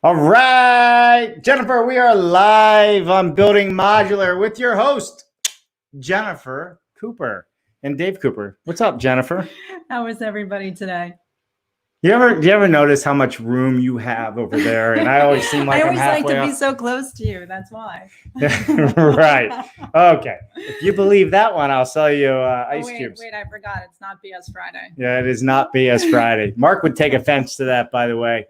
All right, Jennifer, we are live on Building Modular with your host, Jennifer Cooper and Dave Cooper. What's up, Jennifer? How is everybody today? Do you ever notice how much room you have over there? And I always seem like I'm halfway I always like to up. be so close to you. That's why. Right. Okay. If you believe that one, I'll sell you ice cubes. Wait, I forgot. It's not BS Friday. Yeah, it is not BS Friday. Mark would take offense to that, by the way.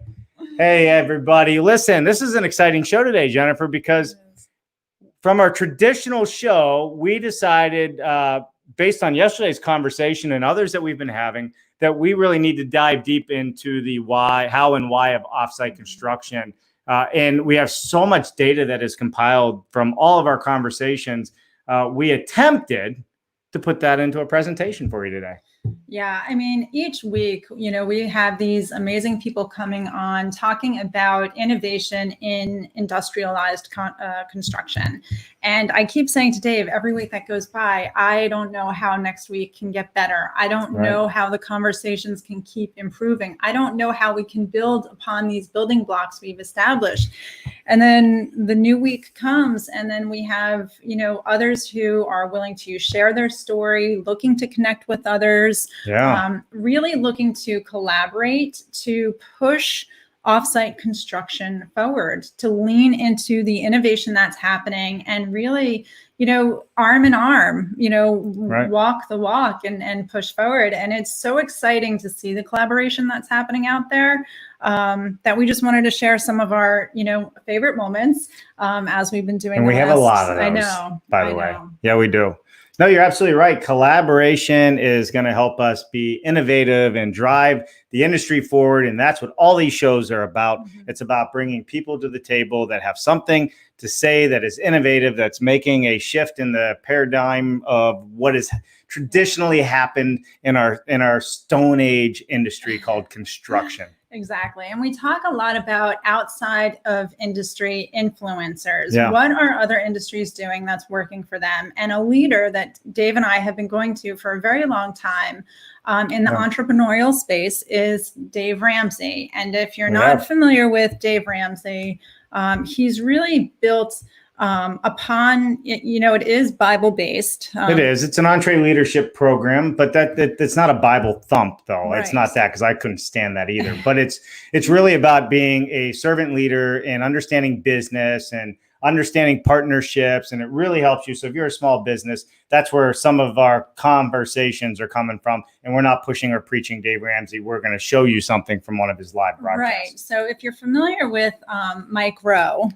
Hey, everybody. Listen, this is an exciting show today, Jennifer, because from our traditional show, we decided, based on yesterday's conversation and others that we've been having, that we really need to dive deep into the why, how and why of offsite construction. And we have so much data that is compiled from all of our conversations. We attempted to put that into a presentation for you today. Yeah, I mean, each week, we have these amazing people coming on talking about innovation in industrialized construction. And I keep saying to Dave, every week that goes by, I don't know how next week can get better. I don't know how the conversations can keep improving. I don't know how we can build upon these building blocks we've established. And then the new week comes, and then we have, others who are willing to share their story, looking to connect with others, really looking to collaborate, to push offsite construction forward, to lean into the innovation that's happening and really, arm in arm, walk the walk and push forward. And it's so exciting to see the collaboration that's happening out there, that we just wanted to share some of our, favorite moments as we've been doing. And we have a lot of those, by the way. Yeah, we do. No, you're absolutely right. Collaboration is going to help us be innovative and drive the industry forward. And that's what all these shows are about. Mm-hmm. It's about bringing people to the table that have something to say that is innovative, that's making a shift in the paradigm of what has traditionally happened in our Stone Age industry called construction. Exactly. And we talk a lot about outside of industry influencers. Yeah. What are other industries doing that's working for them? And a leader that Dave and I have been going to for a very long time in the entrepreneurial space is Dave Ramsey. And if you're not familiar with Dave Ramsey, he's really built upon, it is Bible-based. It is. It's an entree leadership program, but that's not a Bible thump, though. Right. It's not that, because I couldn't stand that either. But it's really about being a servant leader and understanding business and understanding partnerships, and it really helps you. So if you're a small business, that's where some of our conversations are coming from. And we're not pushing or preaching Dave Ramsey. We're going to show you something from one of his live broadcasts. Right. So if you're familiar with Mike Rowe.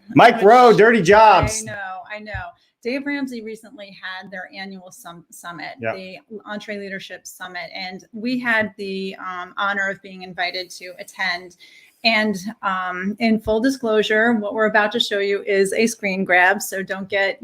Dirty Jobs. I know. Dave Ramsey recently had their annual summit, the Entree Leadership Summit, and we had the honor of being invited to attend. And in full disclosure, what we're about to show you is a screen grab. So don't get,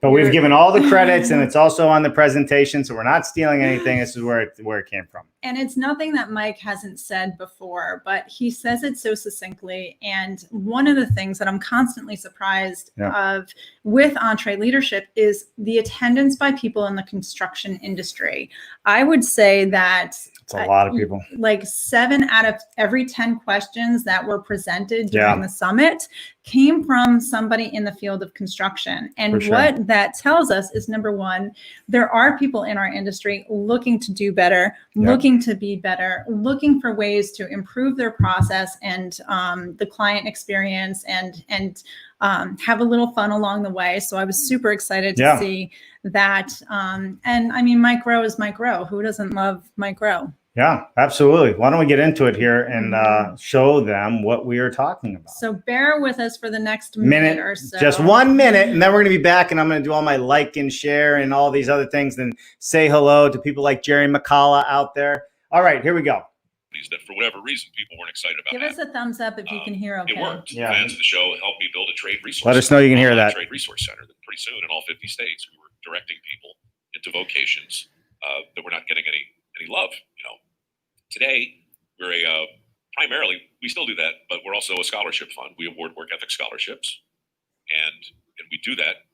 But we've given all the credits, and it's also on the presentation. So we're not stealing anything. This is where it came from. And it's nothing that Mike hasn't said before, but he says it so succinctly. And one of the things that I'm constantly surprised of with Entree Leadership is the attendance by people in the construction industry. I would say that it's a lot of people. Like 7 out of every 10 questions that were presented during the summit came from somebody in the field of construction. And what that tells us is, number one, there are people in our industry looking to do better, looking to be better, looking for ways to improve their process and the client experience and have a little fun along the way. So I was super excited to see that. And I mean, Mike Rowe is Mike Rowe. Who doesn't love Mike Rowe? Yeah, absolutely. Why don't we get into it here and show them what we are talking about? So bear with us for the next minute or so. Just 1 minute, and then we're going to be back, and I'm going to do all my like and share and all these other things, and say hello to people like Jerry McCullough out there. All right, here we go. That for whatever reason, people weren't excited about. Give us a thumbs up if you can hear okay. It worked. Yeah. Fans of the show helped me build a trade resource Let us know you can hear that. Trade resource center that pretty soon in all 50 states, we were directing people into vocations that were not getting any love. Today, we're primarily, we still do that, but we're also a scholarship fund. We award work ethic scholarships, and we do that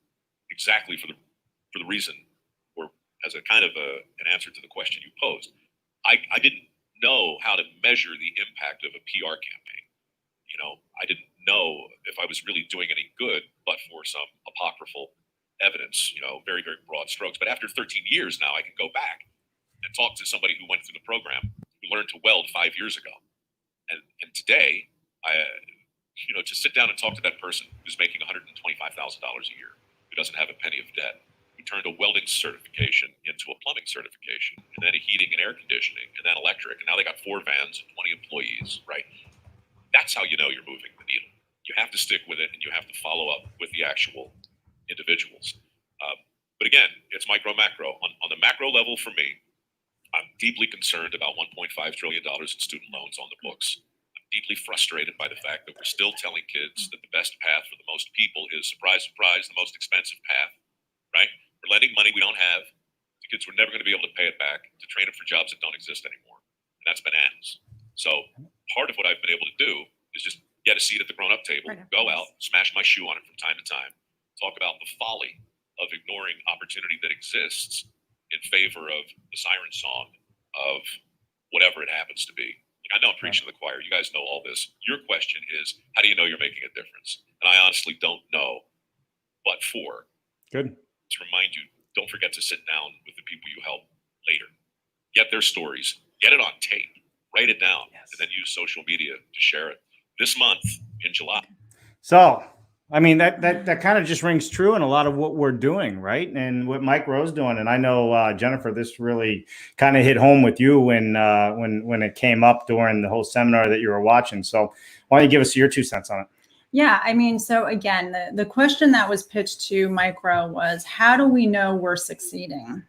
exactly for the reason, or as a kind of an answer to the question you posed. I didn't know how to measure the impact of a PR campaign. I didn't know if I was really doing any good, but for some apocryphal evidence, very, very broad strokes. But after 13 years now, I can go back and talk to somebody who went through the program, who learned to weld 5 years ago. And today, to sit down and talk to that person who's making $125,000 a year, who doesn't have a penny of debt, who turned a welding certification into a plumbing certification, and then a heating and air conditioning, and then electric, and now they got 4 vans and 20 employees, right? That's how you know you're moving the needle. You have to stick with it, and you have to follow up with the actual individuals. But again, it's micro, macro. On the macro level for me, I'm deeply concerned about $1.5 trillion in student loans on the books. I'm deeply frustrated by the fact that we're still telling kids that the best path for the most people is, surprise, surprise, the most expensive path, right? We're lending money we don't have to kids who are never going to be able to pay it back, to train them for jobs that don't exist anymore. And that's bananas. So part of what I've been able to do is just get a seat at the grown-up table, go out, smash my shoe on it from time to time, talk about the folly of ignoring opportunity that exists in favor of the siren song of whatever it happens to be. Like, I know I'm preaching to the choir. You guys know all this. Your question is, how do you know you're making a difference? And I honestly don't know, but to remind you, don't forget to sit down with the people you help later. Get their stories, get it on tape, write it down, and then use social media to share it. This month in July. So, I mean, that kind of just rings true in a lot of what we're doing, right? And what Mike Rowe's doing. And I know, Jennifer, this really kind of hit home with you when it came up during the whole seminar that you were watching. So why don't you give us your 2 cents on it? Yeah, I mean, so again, the question that was pitched to Mike Rowe was, how do we know we're succeeding?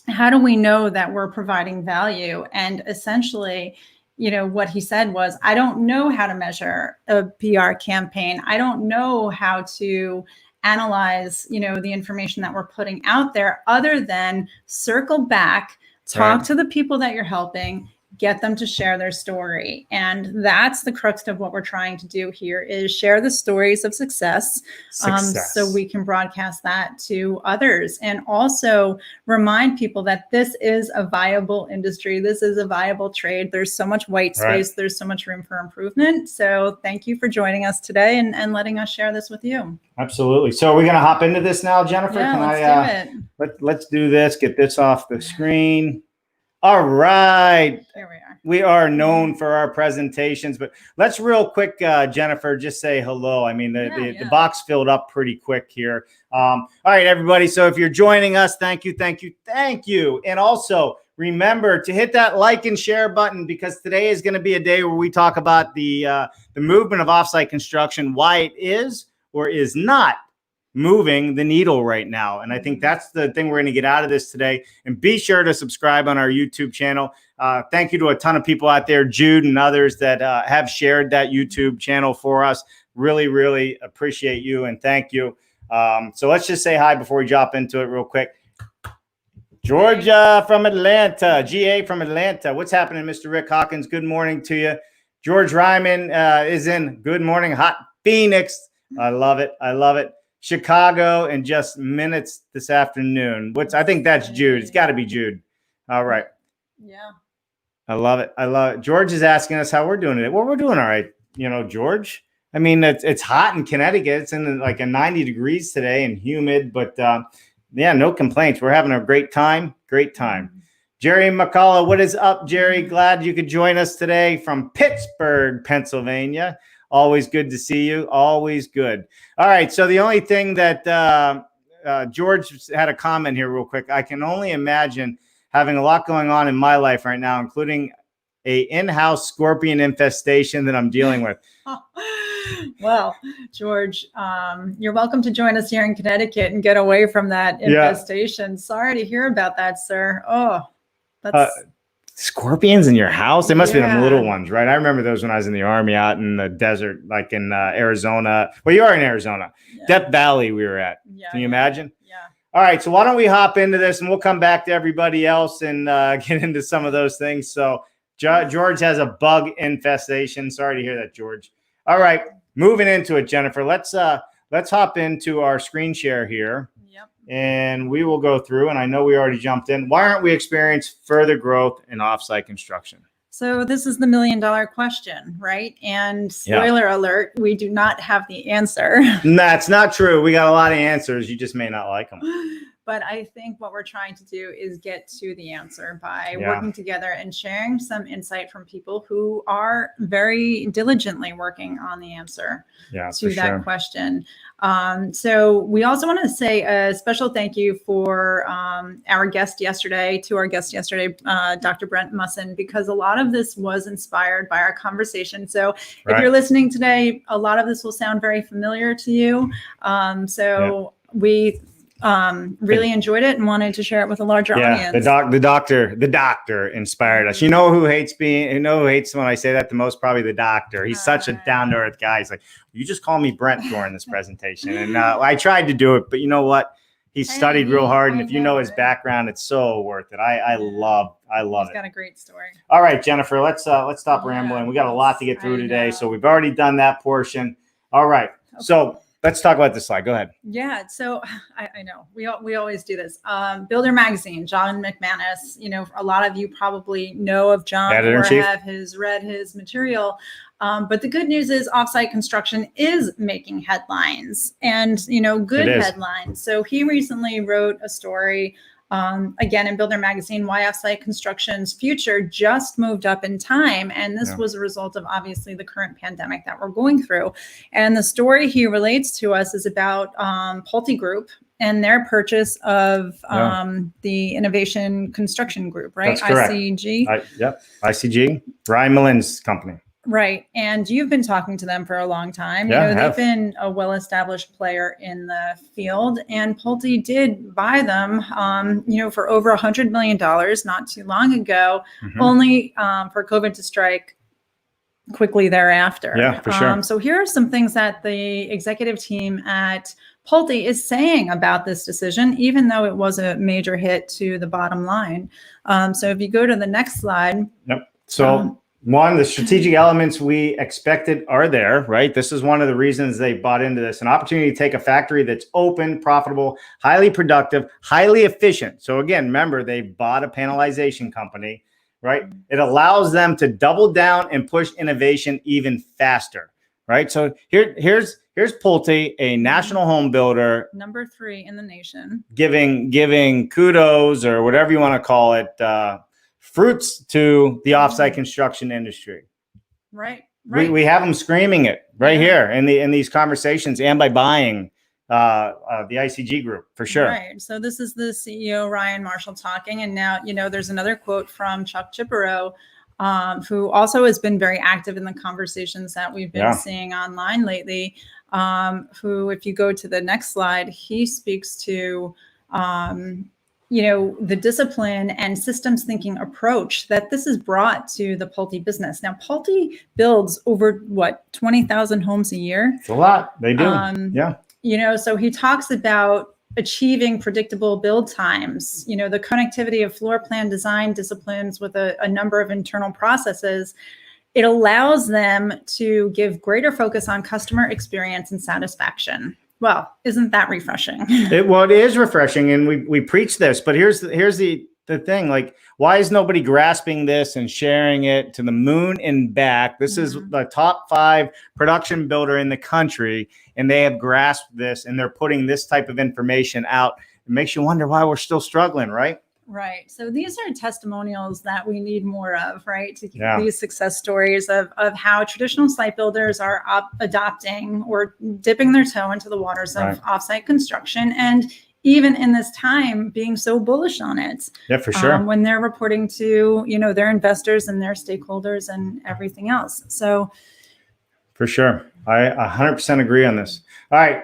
How do we know that we're providing value? And essentially, what he said was, I don't know how to measure a PR campaign. I don't know how to analyze, the information that we're putting out there, other than circle back, talk to the people that you're helping, get them to share their story. And that's the crux of what we're trying to do here, is share the stories of success. So we can broadcast that to others, and also remind people that this is a viable industry. This is a viable trade. There's so much white space. There's so much room for improvement. So thank you for joining us today and letting us share this with you. Absolutely. So are we going to hop into this now, Jennifer? Yeah, let's do it. Let's do this. Get this off the screen. All right. Here we are. We are known for our presentations, but let's real quick, Jennifer, just say hello. I mean, the box filled up pretty quick here. All right, everybody. So if you're joining us, thank you. And also remember to hit that like and share button, because today is going to be a day where we talk about the movement of offsite construction, why it is or is not moving the needle right now. And I think that's the thing we're going to get out of this today. And be sure to subscribe on our YouTube channel. Thank you to a ton of people out there, Jude and others that have shared that YouTube channel for us. Really, really appreciate you and thank you. So let's just say hi before we drop into it real quick. Georgia from Atlanta, GA from Atlanta. What's happening, Mr. Rick Hawkins? Good morning to you. George Ryman is in. Good morning, hot Phoenix. I love it. Chicago in just minutes this afternoon. I think that's Jude. It's got to be Jude. All right. Yeah. I love it. George is asking us how we're doing it. Well, we're doing all right. George. I mean, it's hot in Connecticut. It's in like a 90 degrees today and humid, but no complaints. We're having a great time. Jerry McCullough, what is up, Jerry? Glad you could join us today from Pittsburgh, Pennsylvania. Always good to see you. Always good. All right. So the only thing that George had a comment here real quick. I can only imagine having a lot going on in my life right now, including a in-house scorpion infestation that I'm dealing with. Well, George, you're welcome to join us here in Connecticut and get away from that infestation. Sorry to hear about that, sir. Oh, that's... Scorpions in your house? They must be them little ones, right? I remember those when I was in the Army out in the desert, like in Arizona. Well, you are in Arizona. Death Valley we were at. Can you imagine? Yeah. All right. So why don't we hop into this and we'll come back to everybody else and get into some of those things. So George has a bug infestation. Sorry to hear that, George. All right. Moving into it, Jennifer. Let's hop into our screen share here. Yep. And we will go through, and I know we already jumped in. Why aren't we experiencing further growth in offsite construction? So this is the $1 million question, right? And spoiler alert, we do not have the answer. That's not true. We got a lot of answers. You just may not like them. But I think what we're trying to do is get to the answer by working together and sharing some insight from people who are very diligently working on the answer to that question. So we also want to say a special thank you for our guest yesterday, Dr. Brent Musson, because a lot of this was inspired by our conversation. So if you're listening today, a lot of this will sound very familiar to you. We really enjoyed it and wanted to share it with a larger audience. The doctor inspired us. You know who hates when I say that the most? Probably the doctor. He's such a down-to-earth guy. He's like, you just call me Brent during this presentation. And I tried to do it, but you know what? He studied real hard. And if you know his background, it's so worth it. I love it. He's got a great story. All right, Jennifer, let's stop rambling. We got a lot to get through today. So we've already done that portion. All right. Okay. So let's talk about this slide. Go ahead. Yeah. So I know we always do this. Builder Magazine, John McManus, a lot of you probably know of John or have read his material. But the good news is Offsite Construction is making headlines and, good headlines. So he recently wrote a story again in Builder Magazine, why Offsite Construction's future just moved up in time. And this was a result of obviously the current pandemic that we're going through. And the story he relates to us is about Pulte Group and their purchase of the Innovation Construction Group, right? That's correct. ICG. ICG, Ryan Millen's company. Right. And you've been talking to them for a long time. They've been a well-established player in the field, and Pulte did buy them, for over $100 million not too long ago, only for COVID to strike quickly thereafter. Yeah, for sure. So here are some things that the executive team at Pulte is saying about this decision, even though it was a major hit to the bottom line. So if you go to the next slide. Yep. So one, the strategic elements we expected are there, right? This is one of the reasons they bought into this, an opportunity to take a factory that's open, profitable, highly productive, highly efficient. So again, remember, they bought a panelization company, right? It allows them to double down and push innovation even faster, right? So here's Pulte, a national home builder, number 3 in the nation, giving kudos or whatever you want to call it, fruits to the offsite construction industry. Right. We have them screaming it here in these conversations and by buying the ICG group for sure. Right. So this is the CEO, Ryan Marshall, talking. And now, there's another quote from Chuck Chippero, who also has been very active in the conversations that we've been seeing online lately, who, if you go to the next slide, he speaks to the discipline and systems thinking approach that this has brought to the Pulte business. Now, Pulte builds over 20,000 homes a year. It's a lot. They do. So he talks about achieving predictable build times, the connectivity of floor plan design disciplines with a number of internal processes. It allows them to give greater focus on customer experience and satisfaction. Well, isn't that refreshing? It is refreshing, and we preach this. But here's the thing: like, why is nobody grasping this and sharing it to the moon and back? This is the top 5 production builder in the country, and they have grasped this, and they're putting this type of information out. It makes you wonder why we're still struggling, right? Right. So these are testimonials that we need more of, right? To keep these success stories of how traditional site builders are adopting or dipping their toe into the waters of offsite construction. And even in this time, being so bullish on it. Yeah, for sure. When they're reporting to, their investors and their stakeholders and everything else. So. For sure. I 100% agree on this. All right.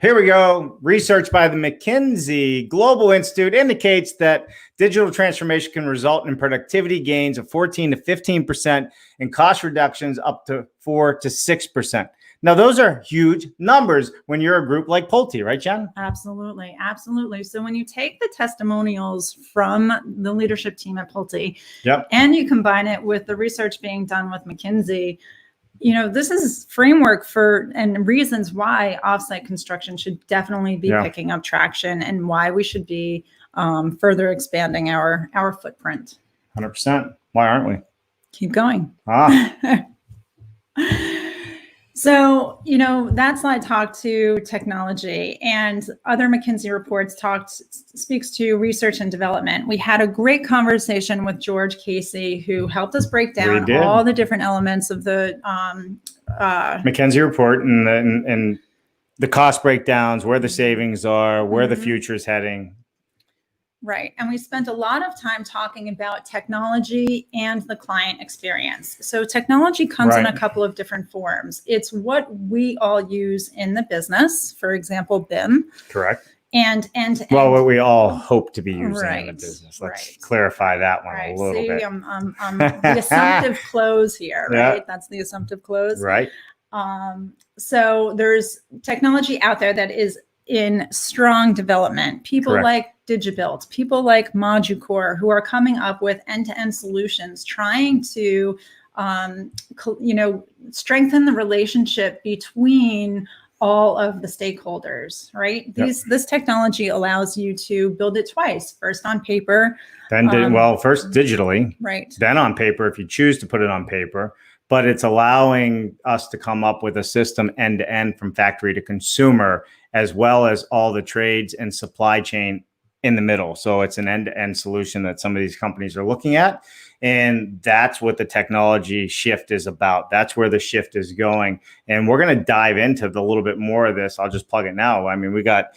Here we go. Research by the McKinsey Global Institute indicates that digital transformation can result in productivity gains of 14 to 15% and cost reductions up to 4 to 6%. Now, those are huge numbers when you're a group like Pulte, right, Jen? Absolutely. Absolutely. So when you take the testimonials from the leadership team at Pulte and you combine it with the research being done with McKinsey, this is framework for and reasons why offsite construction should definitely be picking up traction and why we should be further expanding our footprint. 100%. Why aren't we? Keep going. Ah, So, that slide talked to technology, and other McKinsey reports speaks to research and development. We had a great conversation with George Casey, who helped us break down did. all the different elements of the McKinsey report and the cost breakdowns, where the savings are, where the future is heading. Right. And we spent a lot of time talking about technology and the client experience. So technology comes in a couple of different forms. It's what we all use in the business, for example, BIM. Correct. And what we all hope to be using in the Right, business. Let's right. clarify that one a little bit. I'm the assumptive close here, right? Yeah. That's the assumptive close. Right. So there's technology out there that is in strong development. People Correct. like DigiBuild, people like Modular, who are coming up with end-to-end solutions, trying to, strengthen the relationship between all of the stakeholders, right? This technology allows you to build it twice, first on paper. Then, first digitally, right? Then on paper, if you choose to put it on paper. But it's allowing us to come up with a system end to end from factory to consumer, as well as all the trades and supply chain in the middle. So it's an end to end solution that some of these companies are looking at. And that's what the technology shift is about. That's where the shift is going. And we're going to dive into a little bit more of this. I'll just plug it now. I mean, we got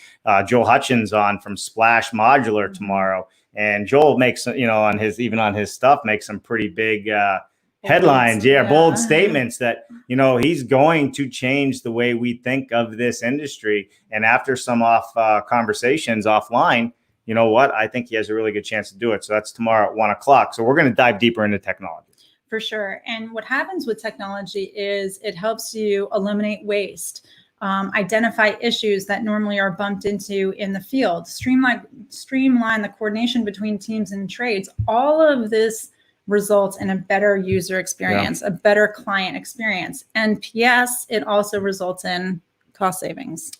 Joel Hutchins on from Splash Modular tomorrow. And Joel makes, on his stuff, makes some pretty big headlines, bold statements that, he's going to change the way we think of this industry. And after some conversations offline, you know what? I think he has a really good chance to do it. So that's tomorrow at 1:00. So we're going to dive deeper into technology. For sure. And what happens with technology is it helps you eliminate waste, identify issues that normally are bumped into in the field, streamline the coordination between teams and trades. All of this results in a better user experience, a better client experience. And P.S., it also results in cost savings.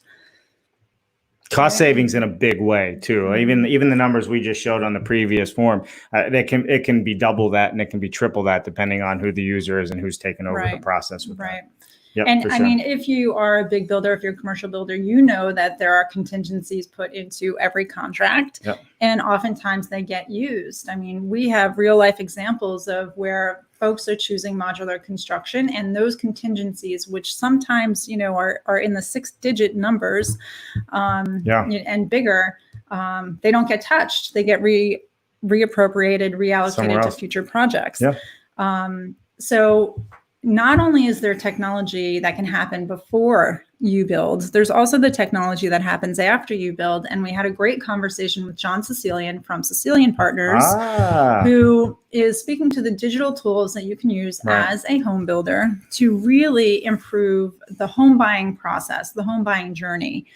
Cost savings in a big way too. Even the numbers we just showed on the previous form, it can be double that and it can be triple that depending on who the user is and who's taken over the process with that. Yep, and I mean, if you are a big builder, if you're a commercial builder, you know that there are contingencies put into every contract, and oftentimes they get used. I mean, we have real life examples of where folks are choosing modular construction, and those contingencies, which sometimes are in the 6-digit numbers, and bigger, they don't get touched. They get reappropriated, reallocated to future projects. So not only is there technology that can happen before you build, there's also the technology that happens after you build. And we had a great conversation with John Sicilian from Sicilian Partners, who is speaking to the digital tools that you can use as a home builder to really improve the home buying process, the home buying journey,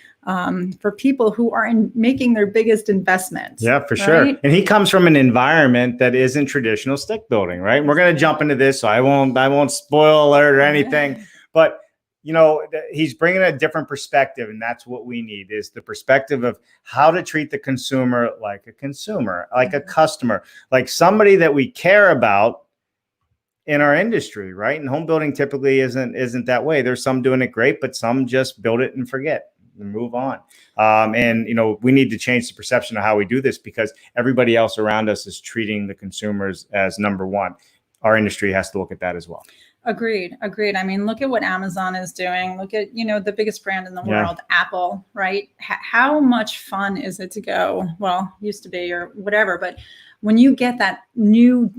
for people who are making their biggest investment. Yeah, for sure. And he comes from an environment that isn't traditional stick building, right? And we're going to jump into this, so I won't spoil alert or anything, but he's bringing a different perspective, and that's what we need, is the perspective of how to treat the consumer, like a customer, like somebody that we care about in our industry, right? And home building typically isn't that way. There's some doing it great, but some just build it and forget and move on. And we need to change the perception of how we do this, because everybody else around us is treating the consumers as number one. Our industry has to look at that as well. Agreed. I mean, look at what Amazon is doing. Look at, the biggest brand in the world, Apple, right? How much fun is it to go? Well, used to be or whatever, but when you get that new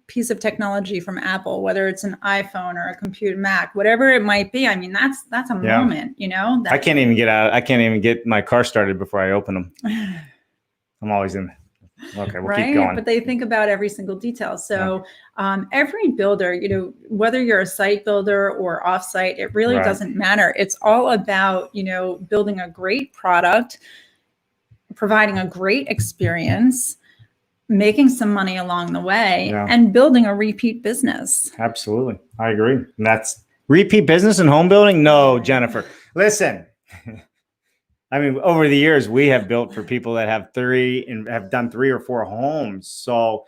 piece of technology from Apple, whether it's an iPhone or a computer, Mac, whatever it might be, I mean, that's a moment, I can't even get my car started before I open them. I'm always in. Okay, we'll keep going. But they think about every single detail. So every builder, whether you're a site builder or offsite, it really doesn't matter. It's all about, building a great product, providing a great experience, making some money along the way, and building a repeat business. Absolutely. I agree. And that's repeat business in home building? No, Jennifer. Listen. I mean, over the years, we have built for people that have done 3 or 4 homes. So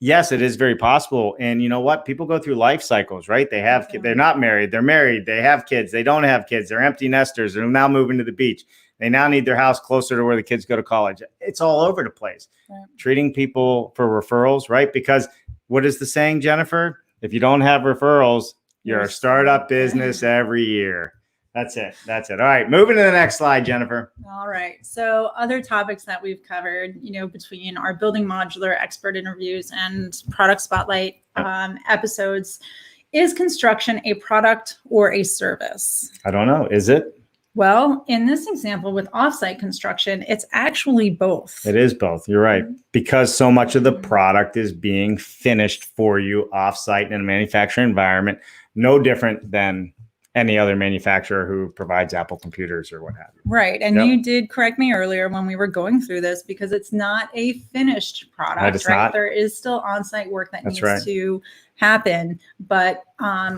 Yes, it is very possible. And you know what? People go through life cycles, right? They're not married. They're married. They have kids. They don't have kids. They're empty nesters. They're now moving to the beach. They now need their house closer to where the kids go to college. It's all over the place. Right. Treating people for referrals, right? Because what is the saying, Jennifer? If you don't have referrals, you're a startup business every year. That's it. That's it. All right. Moving to the next slide, Jennifer. All right. So other topics that we've covered, between our building modular expert interviews and product spotlight episodes, is construction a product or a service? I don't know. Is it? Well, in this example with offsite construction, it's actually both. It is both. You're right. Because so much of the product is being finished for you offsite in a manufacturing environment, no different than any other manufacturer who provides Apple computers or what have you. Right. And you did correct me earlier when we were going through this, because it's not a finished product, right? There is still on-site work that needs to happen. But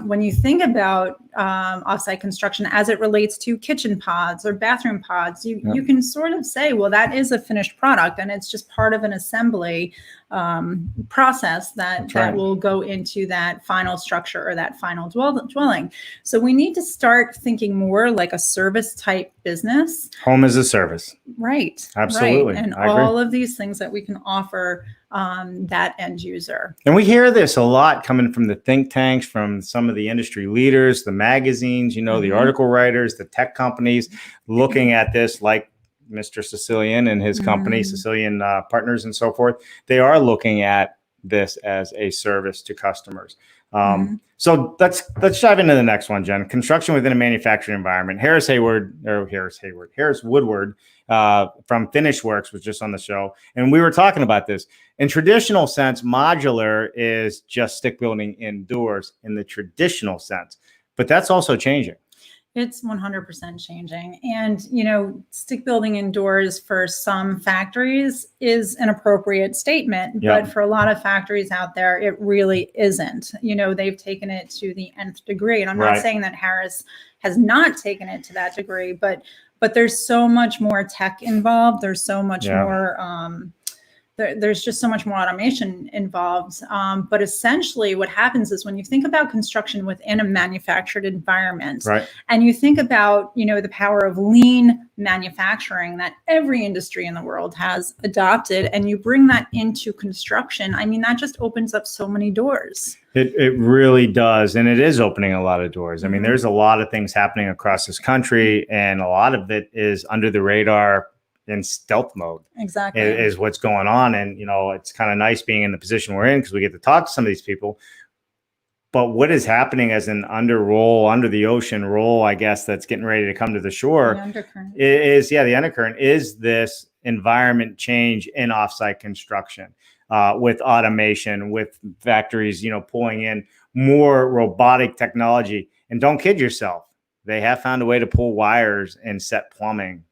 when you think about offsite construction as it relates to kitchen pods or bathroom pods, you can sort of say, well, that is a finished product, and it's just part of an assembly process that will go into that final structure or that final dwelling. So we need to start thinking more like a service type business. Home as a service. Right. Absolutely. Right. And all of these things that we can offer that end user. And we hear this a lot coming from the think tanks, from some of the industry leaders, the magazines, the article writers, the tech companies looking at this, like Mr. Sicilian and his company, Sicilian Partners and so forth. They are looking at this as a service to customers. So let's dive into the next one, Jen. Construction within a manufacturing environment. Harris Woodward from Finish Works was just on the show, and we were talking about this. In traditional sense, modular is just stick building indoors in the traditional sense, but that's also changing. It's 100% changing. And, stick building indoors for some factories is an appropriate statement, but for a lot of factories out there, it really isn't. They've taken it to the nth degree. And I'm not saying that Harris has not taken it to that degree, but there's so much more tech involved. There's so much more, there's just so much more automation involved. But essentially what happens is when you think about construction within a manufactured environment, and you think about, the power of lean manufacturing that every industry in the world has adopted, and you bring that into construction, that just opens up so many doors. It really does. And it is opening a lot of doors. There's a lot of things happening across this country, and a lot of it is under the radar in stealth mode. Exactly. Is what's going on. And, it's kind of nice being in the position we're in because we get to talk to some of these people. But what is happening as an under the ocean roll, I guess, that's getting ready to come to the shore the undercurrent is this environment change in offsite construction with automation, with factories, pulling in more robotic technology. And don't kid yourself, they have found a way to pull wires and set plumbing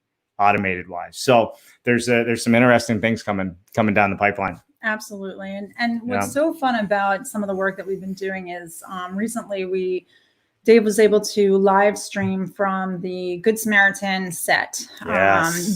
automated wise. So there's some interesting things coming down the pipeline. Absolutely. And what's so fun about some of the work that we've been doing is recently Dave was able to live stream from the Good Samaritan set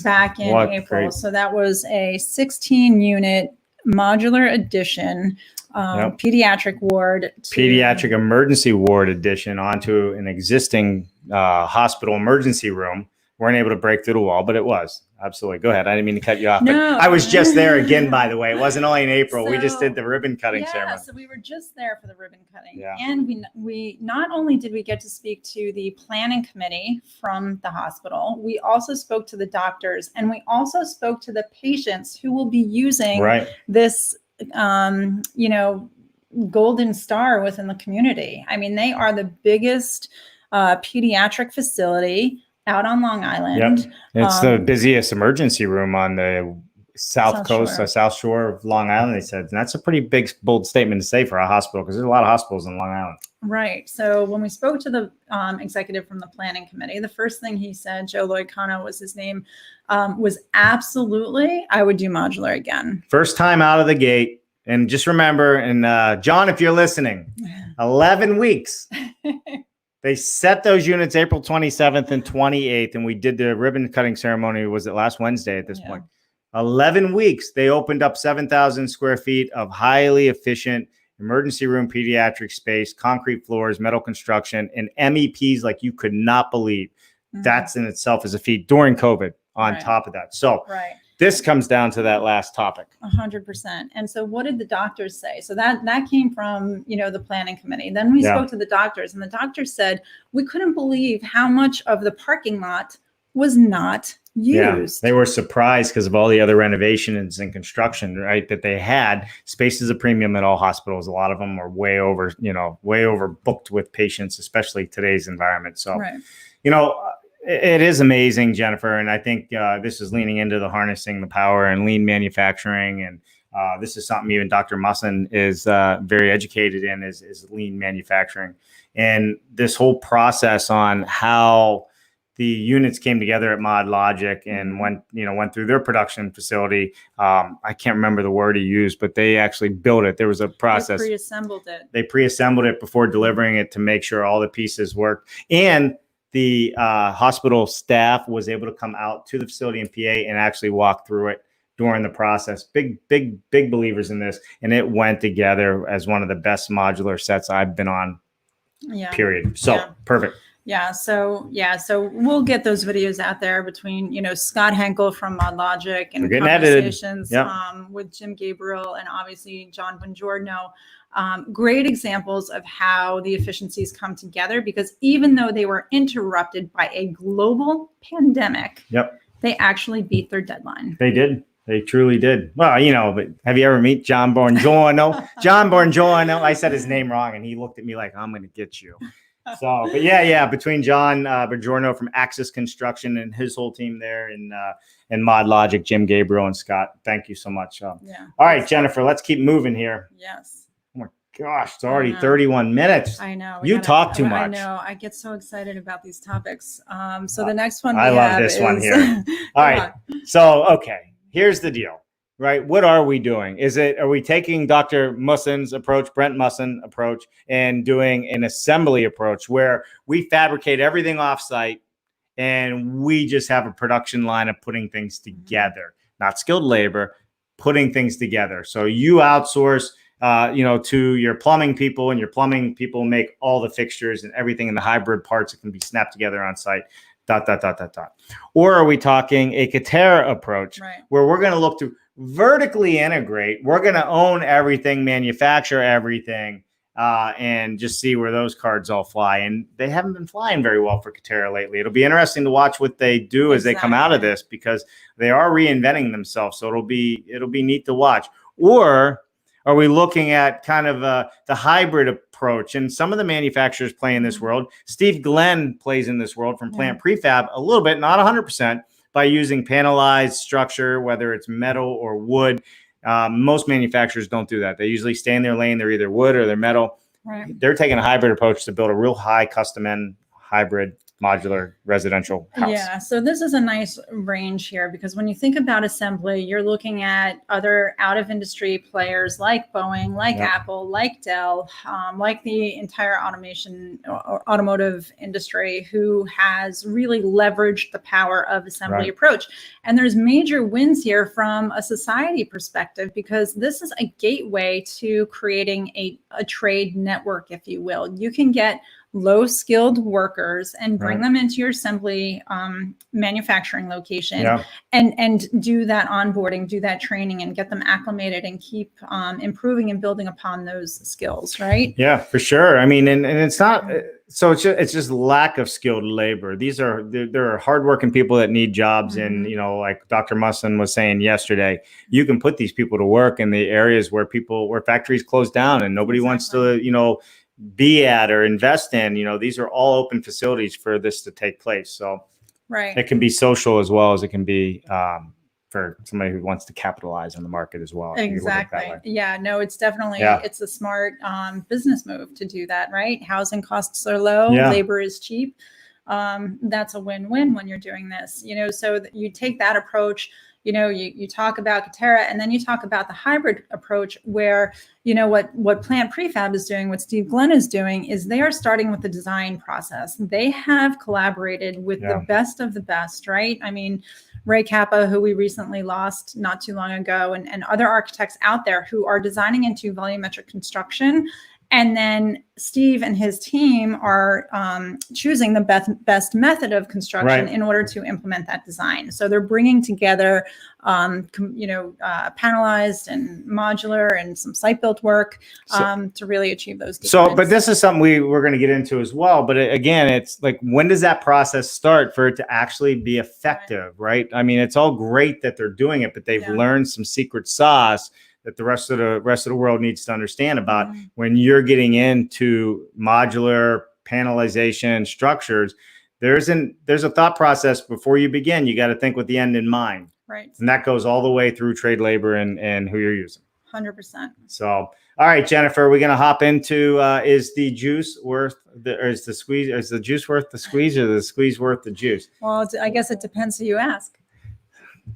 back in April. So that was a 16 unit modular addition, pediatric ward. Pediatric emergency ward addition onto an existing hospital emergency room. Weren't able to break through the wall, but it was. Absolutely. Go ahead. I didn't mean to cut you off. No. I was just there again, by the way. It wasn't only in April. We just did the ribbon cutting ceremony. So we were just there for the ribbon cutting. Yeah. And we not only did we get to speak to the planning committee from the hospital, we also spoke to the doctors, and we also spoke to the patients who will be using this, golden star within the community. They are the biggest pediatric facility out on Long Island. It's the busiest emergency room on the south shore of Long Island, they said. And that's a pretty big, bold statement to say for a hospital, because there's a lot of hospitals in Long Island. Right. So when we spoke to the executive from the planning committee, the first thing he said, Joe Loicano was his name, was absolutely, I would do modular again. First time out of the gate. And just remember, and John, if you're listening, 11 weeks. They set those units April 27th and 28th, and we did the ribbon cutting ceremony. Was it last Wednesday at this point? 11 weeks, they opened up 7,000 square feet of highly efficient emergency room pediatric space, concrete floors, metal construction, and MEPs like you could not believe. That's in itself is a feat during COVID on top of that. So this comes down to that last topic. 100%. And so what did the doctors say? So that came from, the planning committee. Then we spoke to the doctors, and the doctors said, we couldn't believe how much of the parking lot was not used. They were surprised because of all the other renovations and construction, right, that they had. Space is a premium at all hospitals. A lot of them are way over booked with patients, especially today's environment. So, it is amazing, Jennifer. And I think this is leaning into the harnessing the power and lean manufacturing. And this is something even Dr. Musson is very educated in is lean manufacturing. And this whole process on how the units came together at ModLogic and went through their production facility. I can't remember the word he used, but they actually built it. There was a process. They pre-assembled it before delivering it to make sure all the pieces worked. And the hospital staff was able to come out to the facility in PA and actually walk through it during the process. Big believers in this. And it went together as one of the best modular sets I've been on, period. So perfect. So we'll get those videos out there between, Scott Henkel from ModLogic and conversations with Jim Gabriel and obviously John Bongiorno. Great examples of how the efficiencies come together, because even though they were interrupted by a global pandemic, they actually beat their deadline. They did. They truly did. Well, but have you ever met John Bongiorno? John Bongiorno. I said his name wrong, and he looked at me like, I'm going to get you. So, but between John Bongiorno from Axis Construction and his whole team there, and ModLogic, Jim Gabriel and Scott, thank you so much. All right, Jennifer, let's keep moving here. Yes. Oh my gosh, it's already 31 minutes. I know. You talk too much. I know. I get so excited about these topics. So the next one I love this one here. All right. So, okay, here's the deal. Right. What are we doing? Are we taking Dr. Musson's approach, Brent Musson approach, and doing an assembly approach where we fabricate everything offsite and we just have a production line of putting things together, not skilled labor, putting things together. So you outsource, to your plumbing people, and your plumbing people make all the fixtures and everything in the hybrid parts that can be snapped together on site. ... Or are we talking a Katera approach where we're going to look to vertically integrate? We're going to own everything, manufacture everything, and just see where those cards all fly. And they haven't been flying very well for Katera lately. It'll be interesting to watch what they do as they come out of this, because they are reinventing themselves. So it'll be neat to watch. Or are we looking at kind of the hybrid approach? And some of the manufacturers play in this world. Steve Glenn plays in this world from Plant Prefab a little bit, not 100%, by using panelized structure, whether it's metal or wood. Most manufacturers don't do that. They usually stay in their lane. They're either wood or they're metal. They're taking a hybrid approach to build a real high custom end hybrid modular residential house. Yeah, so this is a nice range here, because when you think about assembly, you're looking at other out-of-industry players like Boeing, like Apple, like Dell, like the entire automotive industry, who has really leveraged the power of assembly approach. And there's major wins here from a society perspective, because this is a gateway to creating a trade network, if you will. You can get low-skilled workers and bring them into your assembly manufacturing location and do that onboarding, do that training, and get them acclimated and keep improving and building upon those skills, right? Yeah, for sure. I mean, and it's not, so it's just lack of skilled labor. There are hardworking people that need jobs. And, like Dr. Musson was saying yesterday, you can put these people to work in the areas where factories close down and nobody wants to, be at or invest in. These are all open facilities for this to take place. So it can be social as well as it can be for somebody who wants to capitalize on the market as well. Exactly. Yeah, no, it's definitely, it's a smart business move to do that, right? Housing costs are low, labor is cheap. That's a win-win when you're doing this, so that you take that approach. You talk about Katera, and then you talk about the hybrid approach where, what Plant Prefab is doing, what Steve Glenn is doing, is they are starting with the design process. They have collaborated with the best of the best, right? I mean, Ray Kappa, who we recently lost not too long ago, and other architects out there who are designing into volumetric construction. And then Steve and his team are choosing the best method of construction in order to implement that design. So they're bringing together, panelized and modular and some site-built work to really achieve those designs. So, but this is something we're going to get into as well. But again, it's like, when does that process start for it to actually be effective, right? I mean, it's all great that they're doing it, but they've learned some secret sauce that the rest of the world needs to understand about. When you're getting into modular panelization structures, there's a thought process before you begin. You got to think with the end in mind, right? And that goes all the way through trade labor and who you're using. 100%. So, all right, Jennifer, we're going to hop into is the juice worth is the juice worth the squeeze, or the squeeze worth the juice? Well, I guess it depends who you ask.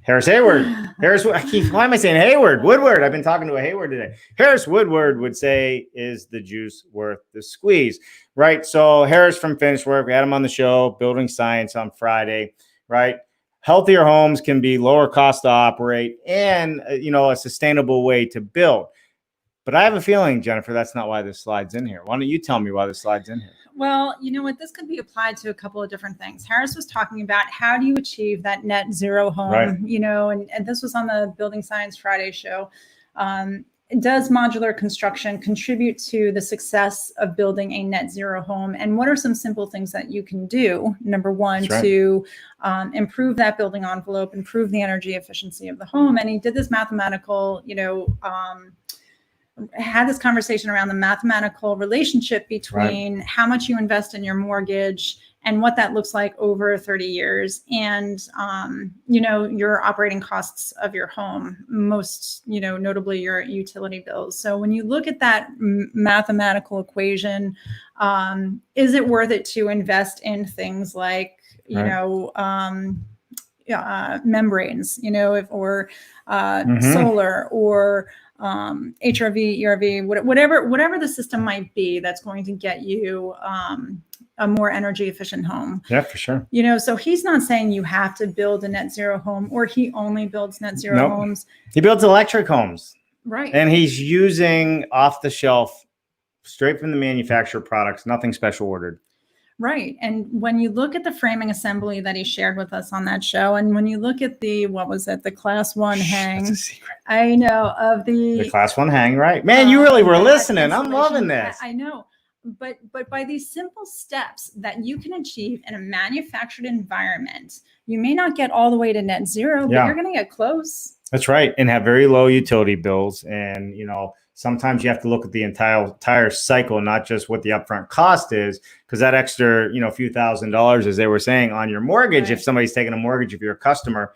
Harris Hayward. Why am I saying Hayward? Woodward. I've been talking to a Hayward today. Harris Woodward would say, is the juice worth the squeeze? Right. So Harris from Finished Work, we had him on the show, Building Science, on Friday, right? Healthier homes can be lower cost to operate and, a sustainable way to build. But I have a feeling, Jennifer, that's not why this slide's in here. Why don't you tell me why this slide's in here? Well, you know what? This could be applied to a couple of different things. Harris was talking about how do you achieve that net zero home, right. And this was on the Building Science Friday show. Does modular construction contribute to the success of building a net zero home? And what are some simple things that you can do? Number one, to improve that building envelope, improve the energy efficiency of the home. And he did this mathematical, had this conversation around the mathematical relationship between how much you invest in your mortgage and what that looks like over 30 years and, your operating costs of your home, most, notably your utility bills. So when you look at that mathematical equation, is it worth it to invest in things like, membranes, or solar or HRV, ERV, whatever the system might be that's going to get you a more energy efficient home. Yeah, for sure. So he's not saying you have to build a net zero home, or he only builds net zero homes. He builds electric homes. Right. And he's using off the shelf, straight from the manufacturer products, nothing special ordered. Right. And when you look at the framing assembly that he shared with us on that show, and when you look at the class 1 hang, that's a secret. I know of the class 1 hang, right? Man, you really were listening. I'm loving this. I know. But by these simple steps that you can achieve in a manufactured environment, you may not get all the way to net zero, but you're going to get close. That's right. And have very low utility bills. And, sometimes you have to look at the entire cycle, not just what the upfront cost is, because that extra, few $1,000s, as they were saying, on your mortgage, if somebody's taking a mortgage, if you're a customer,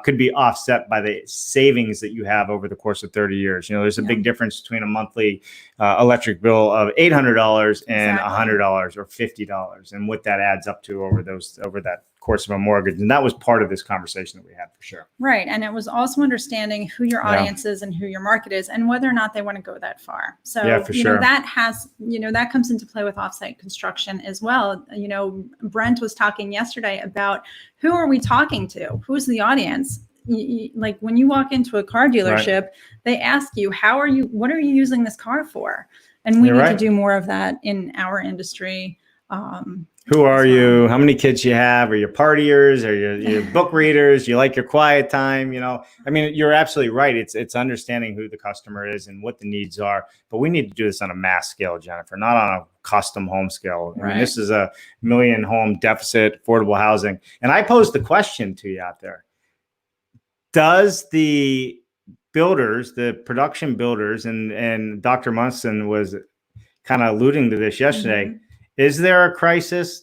could be offset by the savings that you have over the course of 30 years. There's a big difference between a monthly electric bill of $800 and $100 or $50, and what that adds up to over that course of a mortgage. And that was part of this conversation that we had, for sure. Right. And it was also understanding who your audience is and who your market is and whether or not they want to go that far. So, that has, that comes into play with offsite construction as well. Brent was talking yesterday about who are we talking to? Who's the audience? Like when you walk into a car dealership, they ask you, what are you using this car for? And we need to do more of that in our industry. Who are you? How many kids you have? Are you partiers? Are you book readers? You like your quiet time? I mean, you're absolutely right. It's understanding who the customer is and what the needs are. But we need to do this on a mass scale, Jennifer, not on a custom home scale. I mean, this is a 1 million home deficit, affordable housing. And I posed the question to you out there. Does the builders, the production builders, and Dr. Munson was kind of alluding to this yesterday, is there a crisis?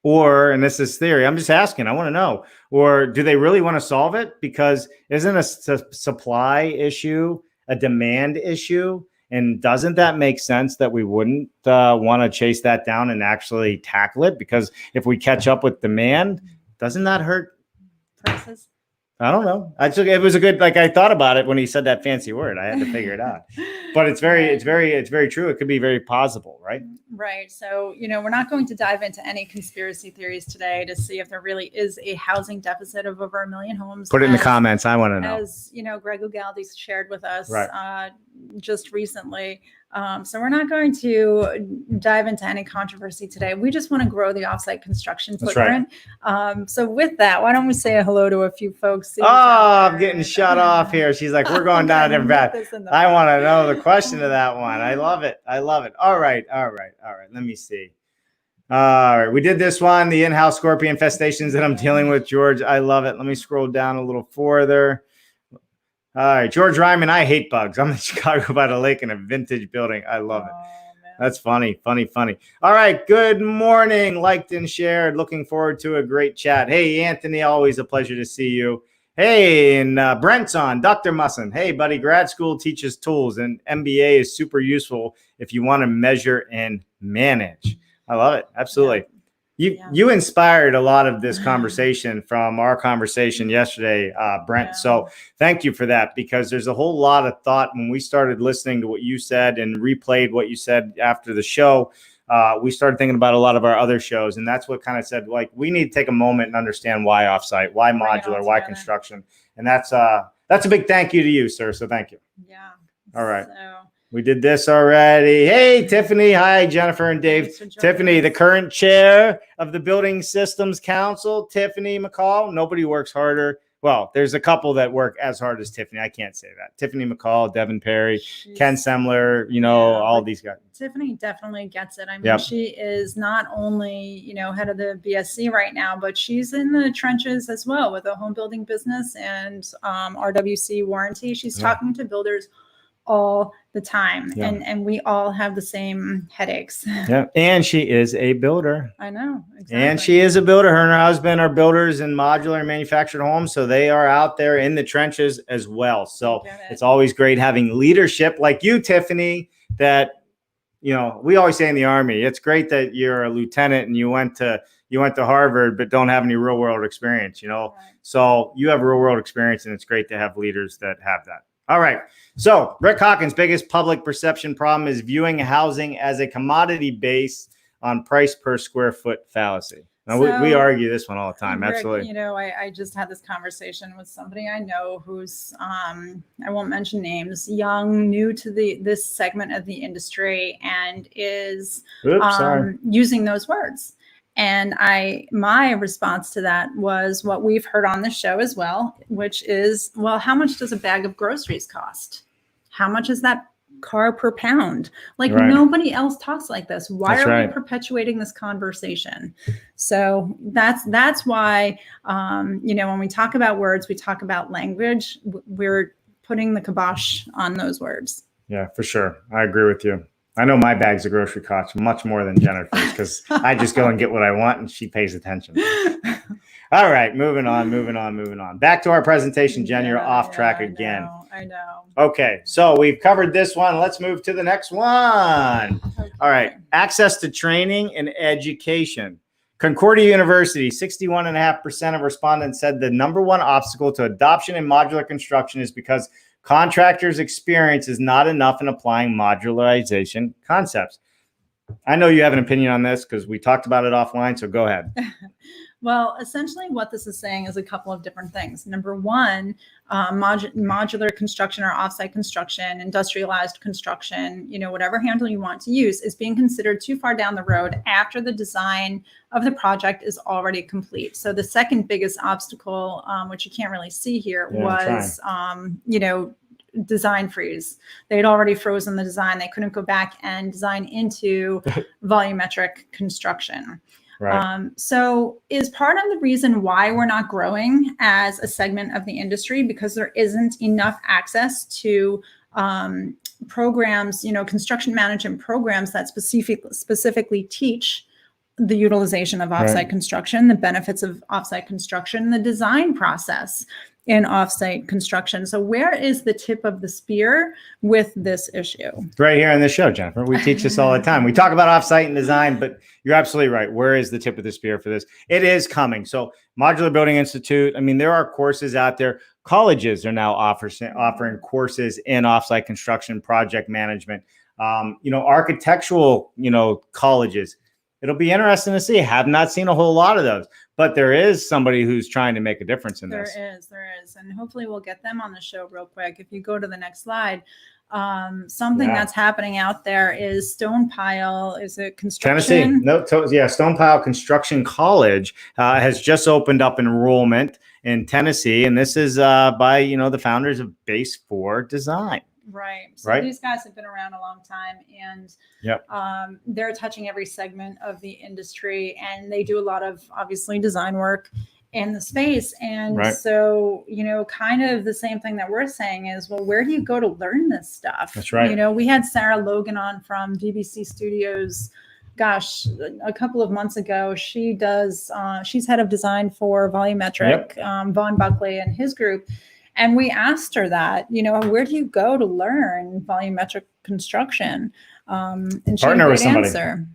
Or, and this is theory, I'm just asking, I want to know, or do they really want to solve it? Because isn't a supply issue a demand issue? And doesn't that make sense that we wouldn't want to chase that down and actually tackle it? Because if we catch up with demand, doesn't that hurt prices? I don't know. It was a good, like, I thought about it when he said that fancy word. I had to figure it out. But it's very true. It could be very plausible, right? Right. So, we're not going to dive into any conspiracy theories today to see if there really is a housing deficit of over 1 million homes. Put it in the comments. I want to know. As Greg Ugaldi shared with us Right. Just recently. So we're not going to dive into any controversy today. We just want to grow the offsite construction footprint. Right. So with that, why don't we say hello to a few folks? I'm getting shut off here. She's like, we're going down a different path. I want to know the question to that one. I love it. All right. Let me see. All right. We did this one, the in-house scorpion infestations that I'm dealing with, George. I love it. Let me scroll down a little further. All right, George Ryman, I hate bugs. I'm in Chicago by the lake in a vintage building. I love it. Man. That's funny. All right, good morning. Liked and shared. Looking forward to a great chat. Hey, Anthony, always a pleasure to see you. Hey, and Brent's on. Dr. Musson. Hey, buddy, grad school teaches tools, and MBA is super useful if you want to measure and manage. I love it. Absolutely. You inspired a lot of this conversation from our conversation yesterday, Brent. Yeah. So thank you for that, because there's a whole lot of thought when we started listening to what you said and replayed what you said after the show. We started thinking about a lot of our other shows, and that's what kind of said, like, we need to take a moment and understand why offsite, why modular, why construction. And that's a big thank you to you, sir. So thank you. Yeah. All right. We did this already. Hey, Tiffany. Hi, Jennifer and Dave. Tiffany, the current chair of the Building Systems Council, Tiffany McCall. Nobody works harder. Well, there's a couple that work as hard as Tiffany. I can't say that. Tiffany McCall, Devin Perry, Ken Semler, all these guys. Tiffany definitely gets it. I mean, she is not only, head of the BSC right now, but she's in the trenches as well with a home building business and RWC warranty. She's talking to builders all the time, and we all have the same headaches. Yeah, and she is a builder. I know, exactly. And she is a builder. Her and her husband are builders in modular and manufactured homes, so they are out there in the trenches as well. So it's always great having leadership like you, Tiffany. That we always say in the Army, it's great that you're a lieutenant and you went to Harvard, but don't have any real world experience. Right. So you have real world experience, and it's great to have leaders that have that. All right. So Rick Hawkins' biggest public perception problem is viewing housing as a commodity based on price per square foot fallacy. Now, we argue this one all the time. Rick, absolutely. I just had this conversation with somebody I know who's, I won't mention names, young, new to this segment of the industry, and is using those words. And my response to that was what we've heard on the show as well, which is, well, how much does a bag of groceries cost? How much is that car per pound? Like, nobody else talks like this. Why are we perpetuating this conversation? So that's why, when we talk about words, we talk about language, we're putting the kibosh on those words. Yeah, for sure. I agree with you. I know my bags of grocery cost much more than Jennifer's, because I just go and get what I want and she pays attention. All right, moving on. Back to our presentation, Jen. You're off track again. I know. Okay, so we've covered this one. Let's move to the next one. Okay. All right, access to training and education. Concordia University, 61.5% of respondents said the number one obstacle to adoption in modular construction is because contractors' experience is not enough in applying modularization concepts. I know you have an opinion on this because we talked about it offline, so go ahead. Well, essentially what this is saying is a couple of different things. Number one, modular construction or offsite construction, industrialized construction, whatever handle you want to use, is being considered too far down the road after the design of the project is already complete. So the second biggest obstacle, which you can't really see here, was, design freeze. They'd already frozen the design. They couldn't go back and design into volumetric construction. Right. So is part of the reason why we're not growing as a segment of the industry because there isn't enough access to programs, construction management programs that specifically teach the utilization of offsite construction, the benefits of offsite construction, the design process. in offsite construction. So where is the tip of the spear with this issue? Right here on this show, Jennifer. We teach this all the time. We talk about offsite and design, but you're absolutely right. Where is the tip of the spear for this? It is coming. So Modular Building Institute, I mean, there are courses out there. Colleges are now offering courses in offsite construction, project management, architectural, colleges. It'll be interesting to see. Have not seen a whole lot of those, but there is somebody who's trying to make a difference in this. There is. And hopefully we'll get them on the show real quick. If you go to the next slide, something that's happening out there is Stone Pile. Is it construction? Tennessee. Stone Pile Construction College has just opened up enrollment in Tennessee. And this is by, the founders of Base 4 Design. Right. So these guys have been around a long time, and they're touching every segment of the industry, and they do a lot of obviously design work in the space. And so, kind of the same thing that we're saying is, well, where do you go to learn this stuff? That's right. We had Sarah Logan on from BBC Studios, gosh, a couple of months ago. She does, she's head of design for Volumetric, Vaughn Buckley and his group. And we asked her that, where do you go to learn volumetric construction? And she partner with somebody. Answer.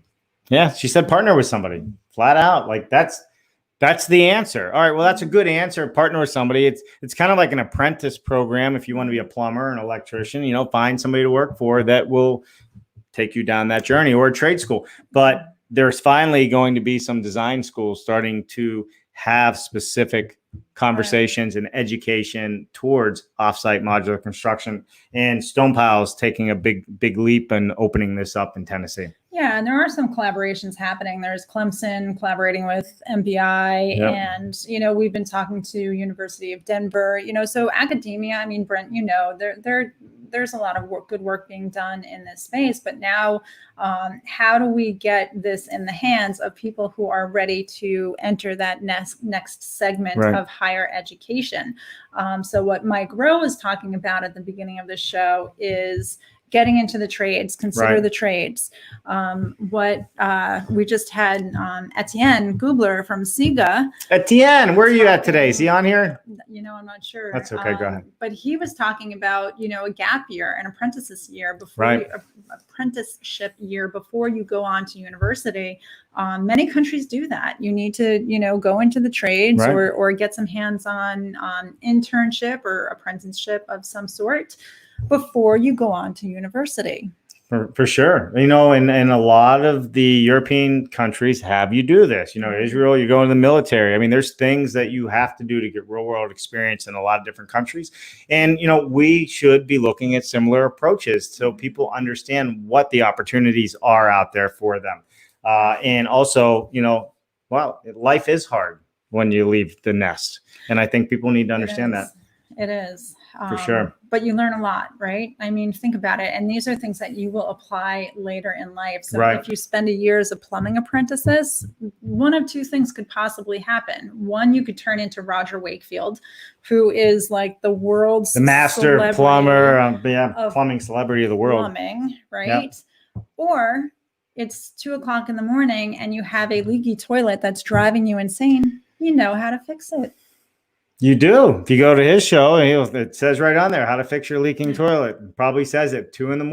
Yeah, she said partner with somebody, flat out. Like that's the answer. All right, well, that's a good answer. Partner with somebody. It's kind of like an apprentice program. If you want to be a plumber, an electrician, find somebody to work for that will take you down that journey, or a trade school. But there's finally going to be some design schools starting to have specific conversations and education towards offsite modular construction, and Stone Pile is taking a big leap and opening this up in Tennessee. Yeah, and there are some collaborations happening. There's Clemson collaborating with MBI, and we've been talking to University of Denver. So academia. I mean, Brent, there's a lot of good work being done in this space. But now, how do we get this in the hands of people who are ready to enter that next segment of higher education? So what Mike Rowe was talking about at the beginning of the show is getting into the trades, consider the trades. We just had Etienne Gubler from SIGA. Etienne, where are you at today? Is he on here? I'm not sure. That's okay. Go ahead. But he was talking about, a gap year, an apprenticeship year before you go on to university. Many countries do that. You need to, go into the trades or get some hands-on internship or apprenticeship of some sort before you go on to university. For sure. And a lot of the European countries have you do this. Israel, you go into the military. I mean, there's things that you have to do to get real world experience in a lot of different countries. And, we should be looking at similar approaches so people understand what the opportunities are out there for them. And also, life is hard when you leave the nest. And I think people need to understand that. It is. For sure. But you learn a lot, right? I mean, think about it. And these are things that you will apply later in life. So if you spend a year as a plumbing apprentice, one of two things could possibly happen. One, you could turn into Roger Wakefield, who is like the master plumber, plumbing celebrity of the world. Plumbing, right? Yep. Or it's 2:00 in the morning and you have a leaky toilet that's driving you insane. You know how to fix it. You do. If you go to his show, it says right on there how to fix your leaking toilet. It probably says it 2 a.m.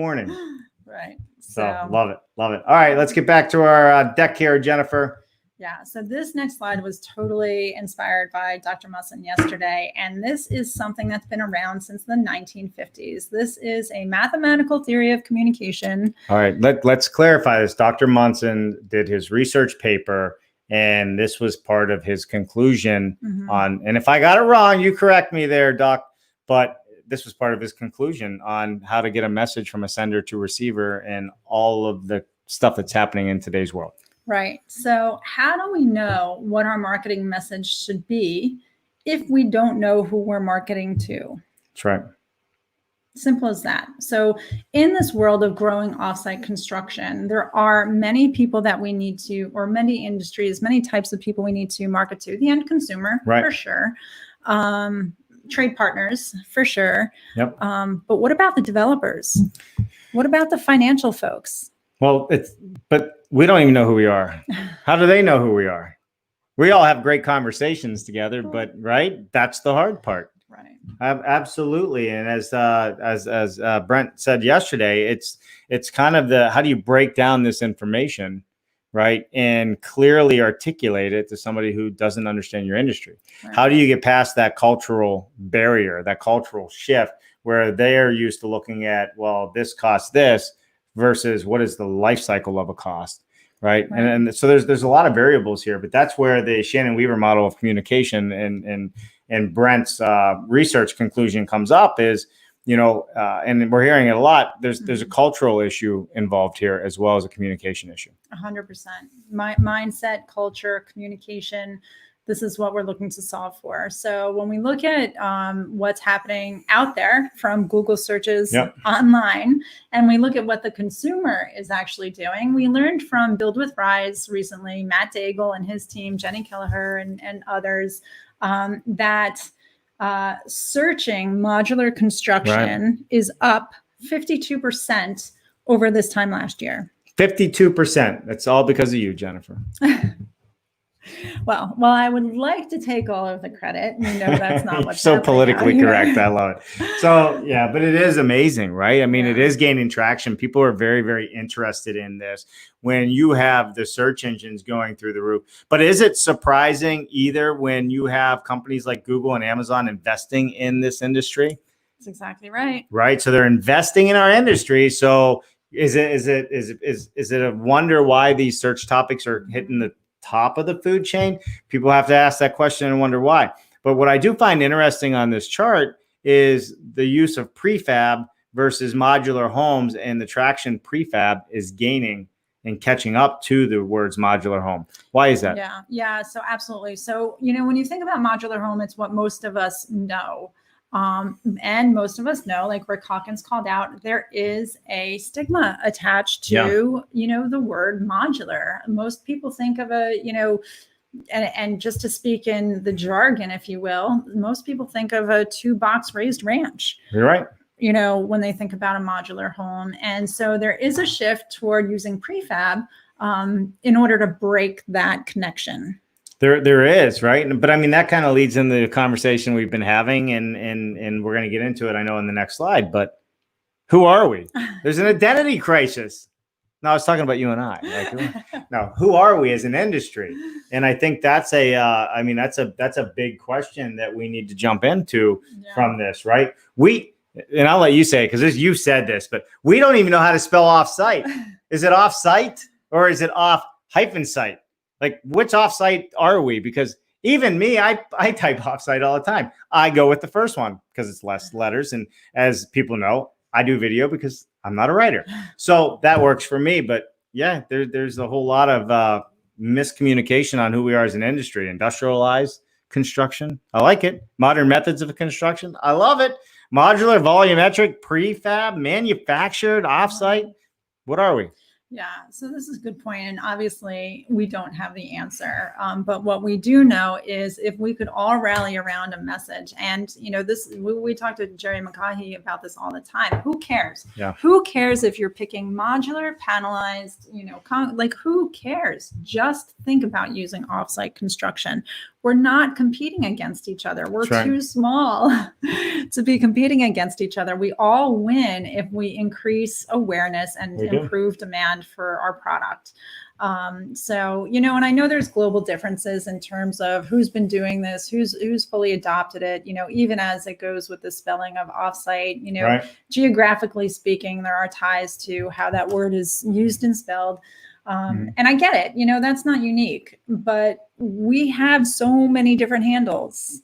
Right. So love it. All right, let's get back to our deck here, Jennifer. Yeah. So this next slide was totally inspired by Dr. Musson yesterday. And this is something that's been around since the 1950s. This is a mathematical theory of communication. All right. Let's clarify this. Dr. Musson did his research paper, and this was part of his conclusion on, and if I got it wrong, you correct me there, Doc, but this was part of his conclusion on how to get a message from a sender to receiver and all of the stuff that's happening in today's world. Right. So how do we know what our marketing message should be if we don't know who we're marketing to? That's right. Simple as that. So in this world of growing offsite construction, there are many people that we need to, or many industries, many types of people we need to market to. The end consumer, for sure. Trade partners, for sure. Yep. But what about the developers? What about the financial folks? Well, but we don't even know who we are. How do they know who we are? We all have great conversations together, but that's the hard part. Right. Absolutely. And as Brent said yesterday, it's kind of how do you break down this information, right, and clearly articulate it to somebody who doesn't understand your industry? Right. How do you get past that cultural barrier, that cultural shift where they're used to looking at, well, this costs this versus what is the life cycle of a cost, right? Right. And so there's a lot of variables here, but that's where the Shannon Weaver model of communication and Brent's research conclusion comes up is, and we're hearing it a lot. There's a cultural issue involved here as well as a communication issue. 100%. Mindset, culture, communication. This is what we're looking to solve for. So when we look at what's happening out there from Google searches online, and we look at what the consumer is actually doing, we learned from Build with Rise recently, Matt Daigle and his team, Jenny Kelleher and others, that searching modular construction is up 52% over this time last year. 52%. That's all because of you, Jennifer. Well, I would like to take all of the credit. That's not what's so happening politically now, correct. I love it. So yeah, but it is amazing, right? I mean, Yeah. It is gaining traction. People are very, very interested in this when you have the search engines going through the roof. But is it surprising either when you have companies like Google and Amazon investing in this industry? That's exactly right. Right. So they're investing in our industry. So is it a wonder why these search topics are hitting the top of the food chain? People have to ask that question and wonder why. But what I do find interesting on this chart is the use of prefab versus modular homes, and the traction prefab is gaining and catching up to the words modular home. Why is that? Yeah. So absolutely. So, when you think about modular home, it's what most of us know. And most of us know, like Rick Hawkins called out, there is a stigma attached to, the word modular. Most people think of and just to speak in the jargon, if you will, most people think of a 2-box raised ranch. You're right. When they think about a modular home. And so there is a shift toward using prefab in order to break that connection. There is, right? But I mean, that kind of leads into the conversation we've been having, and we're going to get into it, I know, in the next slide. But who are we? There's an identity crisis. No, I was talking about you and I. Who are we as an industry? And I think that's that's a big question that we need to jump into from this, right? And I'll let you say it because you said this, but we don't even know how to spell offsite. Is it offsite or is it off-site? Like, which offsite are we? Because even me, I type offsite all the time. I go with the first one because it's less letters. And as people know, I do video because I'm not a writer. So that works for me. But yeah, there's a whole lot of miscommunication on who we are as an industry. Industrialized construction. I like it. Modern methods of construction. I love it. Modular, volumetric, prefab, manufactured, offsite. What are we? Yeah, so this is a good point. And obviously we don't have the answer. But what we do know is if we could all rally around a message, and we talk to Jerry McCaughey about this all the time. Who cares? Yeah. Who cares if you're picking modular, panelized, who cares? Just think about using offsite construction. We're not competing against each other. We're too small to be competing against each other. We all win if we increase awareness and improve demand for our product. And I know there's global differences in terms of who's been doing this, who's fully adopted it, even as it goes with the spelling of offsite, geographically speaking, there are ties to how that word is used and spelled. And I get it, that's not unique, but we have so many different handles,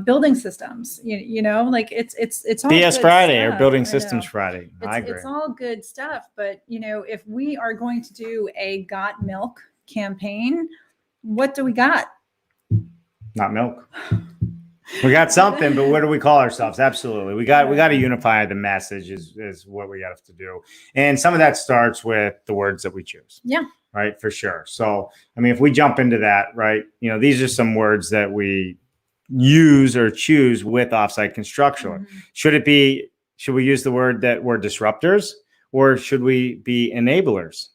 building systems, it's all BS Friday stuff. or Building Systems Friday. I agree. It's all good stuff. But, if we are going to do a Got Milk campaign, what do we got? Not milk. We got something, but what do we call ourselves? Absolutely. We got to unify the message is what we have to do. And some of that starts with the words that we choose. Yeah. Right. For sure. So, I mean, if we jump into that, right, these are some words that we use or choose with offsite construction. Mm-hmm. Should we use the word that we're disruptors, or should we be enablers?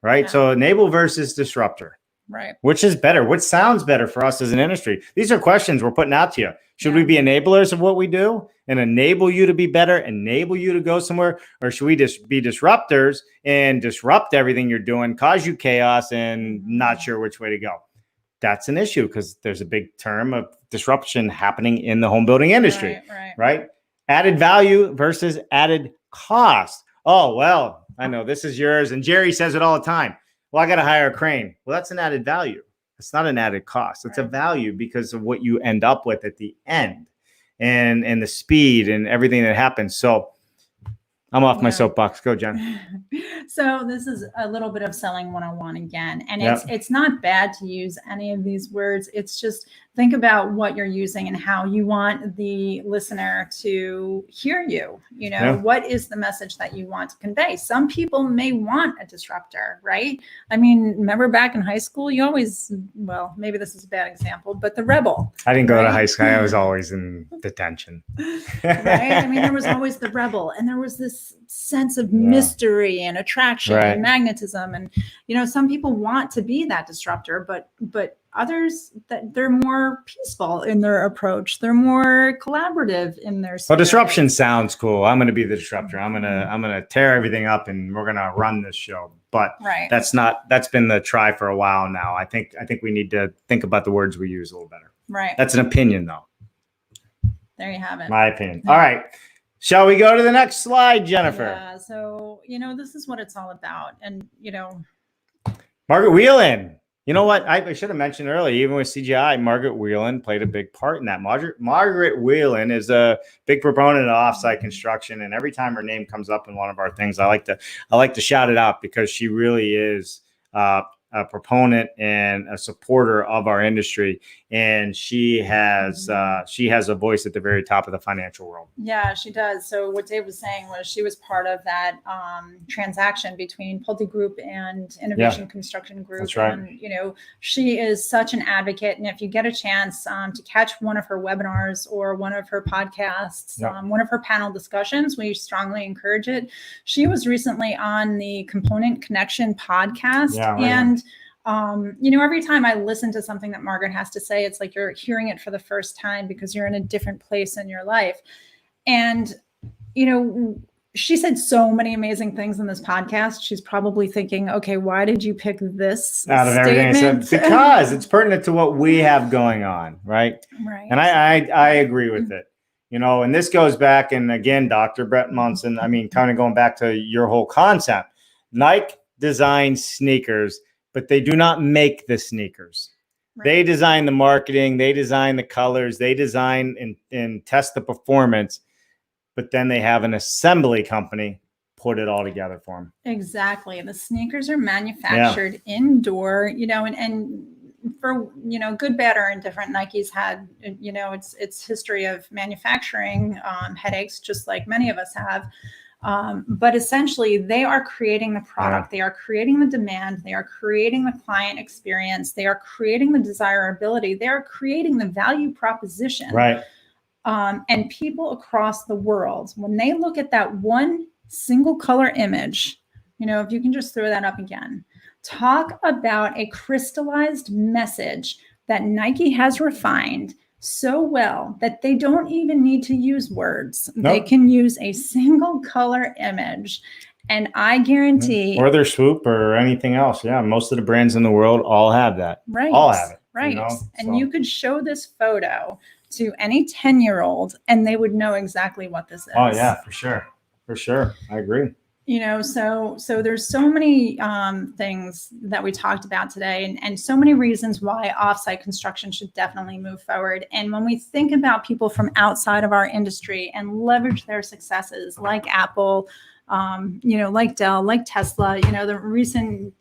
Right. Yeah. So enable versus disruptor. Right. Which is better? What sounds better for us as an industry? These are questions we're putting out to you. Should we be enablers of what we do and enable you to be better, enable you to go somewhere? Or should we just be disruptors and disrupt everything you're doing, cause you chaos and not sure which way to go? That's an issue because there's a big term of disruption happening in the home building industry, right? Added value versus added cost. Oh, well, I know this is yours. And Jerry says it all the time. Well, I got to hire a crane. Well, that's an added value. It's not an added cost. It's a value because of what you end up with at the end and the speed and everything that happens. So I'm off my soapbox. Go, Jen. So this is a little bit of selling 101 again. And it's not bad to use any of these words. It's just think about what you're using and how you want the listener to hear you. You know, what is the message that you want to convey? Some people may want a disruptor, right? I mean, remember back in high school, you always, well, maybe this is a bad example, but the rebel. I didn't go to high school. I was always in detention. Right? I mean, there was always the rebel and there was this sense of mystery and attraction and magnetism. And, you know, some people want to be that disruptor, but others that they're more peaceful in their approach. They're more collaborative in their spirit. Well, disruption sounds cool. I'm going to be the disruptor. I'm going to tear everything up and we're going to run this show. But that's been the try for a while now. I think we need to think about the words we use a little better. Right. That's an opinion though. There you have it. My opinion. All right. Shall we go to the next slide, Jennifer? Yeah. So, you know, this is what it's all about. And, you know, Margaret Whelan. You know what? I should have mentioned earlier, even with CGI, Margaret Whelan played a big part in that. Margaret Whelan is a big proponent of offsite construction. And every time her name comes up in one of our things, I like to shout it out because she really is a proponent and a supporter of our industry. And she has a voice at the very top of the financial world. Yeah, she does. So what Dave was saying was she was part of that transaction between Pulte Group and Innovation Construction Group. That's right. And, you know, she is such an advocate. And if you get a chance to catch one of her webinars or one of her podcasts, one of her panel discussions, we strongly encourage it. She was recently on the Component Connection podcast. And you know, every time I listen to something that Margaret has to say, it's like you're hearing it for the first time because you're in a different place in your life. And, you know, she said so many amazing things in this podcast. She's probably thinking, okay, why did you pick this out of everything I said? Because it's pertinent to what we have going on, right? Right. And I agree with it. You know, and this goes back, and again, Dr. Brett Munson, I mean, kind of going back to your whole concept. Nike designs sneakers, but they do not make the sneakers. Right. They design the marketing, they design the colors, they design and test the performance, but then they have an assembly company put it all together for them. Exactly. The sneakers are manufactured indoor, you know, and for, you know, good, bad, or indifferent, Nike's had, you know, its history of manufacturing headaches, just like many of us have. But essentially, they are creating the product. They are creating the demand. They are creating the client experience. They are creating the desirability. They are creating the value proposition. Right. And people across the world, when they look at that one single color image, you know, if you can just throw that up again, talk about a crystallized message that Nike has refined so well that they don't even need to use words. Nope. They can use a single color image. And I guarantee. Or their swoop or anything else. Yeah. Most of the brands in the world all have that. Right. All have it. Right. You know? And you could show this photo to any 10-year-old and they would know exactly what this is. Oh, yeah, for sure. For sure. I agree. You know, so there's so many things that we talked about today and so many reasons why offsite construction should definitely move forward. And when we think about people from outside of our industry and leverage their successes like Apple, you know, like Dell, like Tesla, you know, the recent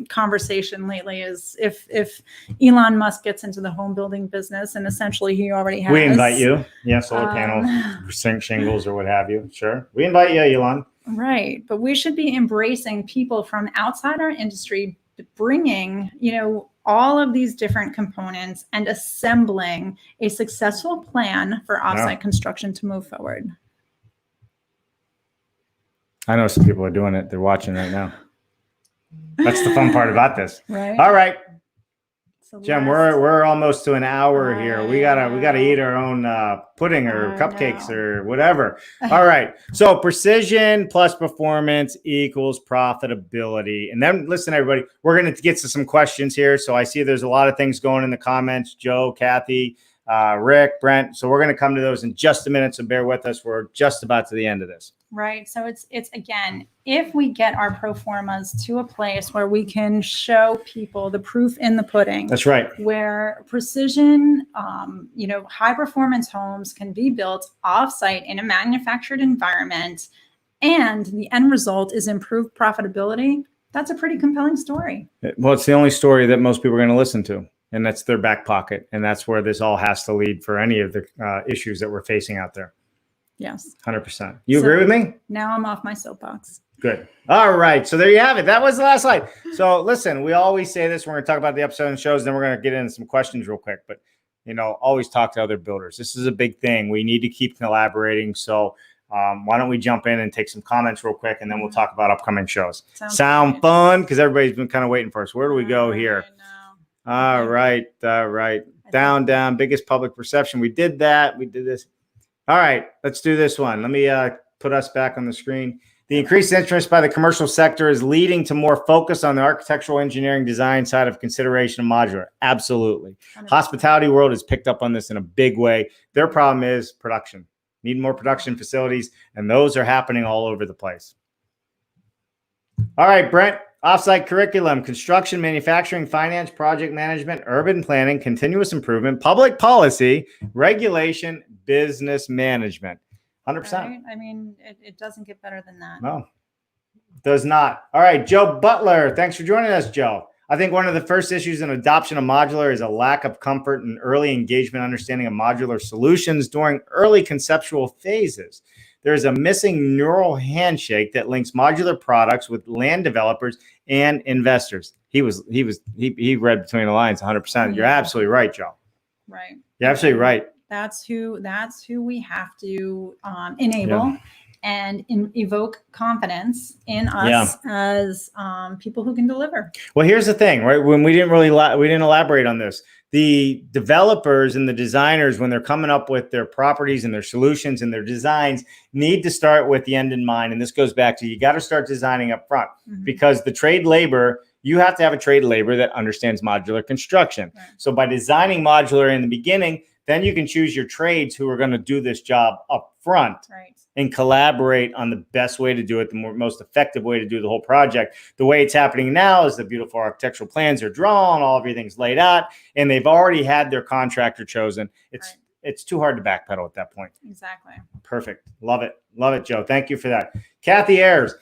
conversation lately is if Elon Musk gets into the home building business, and essentially he already has. We invite you. Yeah, solar panel, shingles or what have you. Sure. We invite you, Elon. Right. But we should be embracing people from outside our industry, bringing, you know, all of these different components and assembling a successful plan for offsite construction to move forward. I know some people are doing it. They're watching right now. That's the fun part about this. Right. All right. So Jen, last- we're almost to an hour here. We gotta eat our own pudding or I cupcakes know. or whatever. All right. So precision plus performance equals profitability. And then listen, everybody, we're gonna get to some questions here. So I see there's a lot of things going in the comments. Joe, Kathy, Rick, Brent. So we're gonna come to those in just a minute. So bear with us. We're just about to the end of this. Right. So it's again, if we get our pro formas to a place where we can show people the proof in the pudding, That's right. where precision, high performance homes can be built offsite in a manufactured environment, and the end result is improved profitability. That's a pretty compelling story. Well, it's the only story that most people are going to listen to, and that's their back pocket. And that's where this all has to lead for any of the issues that we're facing out there. Yes. 100%. You agree with me? Now I'm off my soapbox. Good. All right. So there you have it. That was the last slide. So listen, we always say this. We're going to talk about the episode and shows. Then we're going to get into some questions real quick. But, always talk to other builders. This is a big thing. We need to keep collaborating. So why don't we jump in and take some comments real quick, and then we'll talk about upcoming shows. Sound great. fun? Because everybody's been kind of waiting for us. Where do we go here? All right. Down. Biggest public perception. We did that. We did this. All right, let's do this one. Let me put us back on the screen. The increased interest by the commercial sector is leading to more focus on the architectural engineering design side of consideration of modular. Absolutely. 100%. Hospitality world has picked up on this in a big way. Their problem is production. Need more production facilities, and those are happening all over the place. All right, Brent. Offsite curriculum, construction, manufacturing, finance, project management, urban planning, continuous improvement, public policy, regulation, business management. 100%. Right? I mean, it doesn't get better than that. No, does not. All right, Joe Butler. Thanks for joining us, Joe. I think one of the first issues in adoption of modular is a lack of comfort and early engagement, understanding of modular solutions during early conceptual phases. There is a missing neural handshake that links modular products with land developers and investors. He read between the lines 100%. You're absolutely right, Joe. Right. You're absolutely right. That's who we have to enable and evoke confidence in us as people who can deliver. Well, here's the thing, right? When we didn't elaborate on this. The developers and the designers, when they're coming up with their properties and their solutions and their designs, need to start with the end in mind. And this goes back to, you got to start designing up front, because the trade labor, you have to have a trade labor that understands modular construction. Right. So by designing modular in the beginning, then you can choose your trades who are going to do this job up front. Right. And collaborate on the best way to do it, the most effective way to do the whole project. The way it's happening now is the beautiful architectural plans are drawn, everything's laid out, and they've already had their contractor chosen. It's too hard to backpedal at that point. Exactly. Perfect. Love it, Joe. Thank you for that. Kathy Ayers.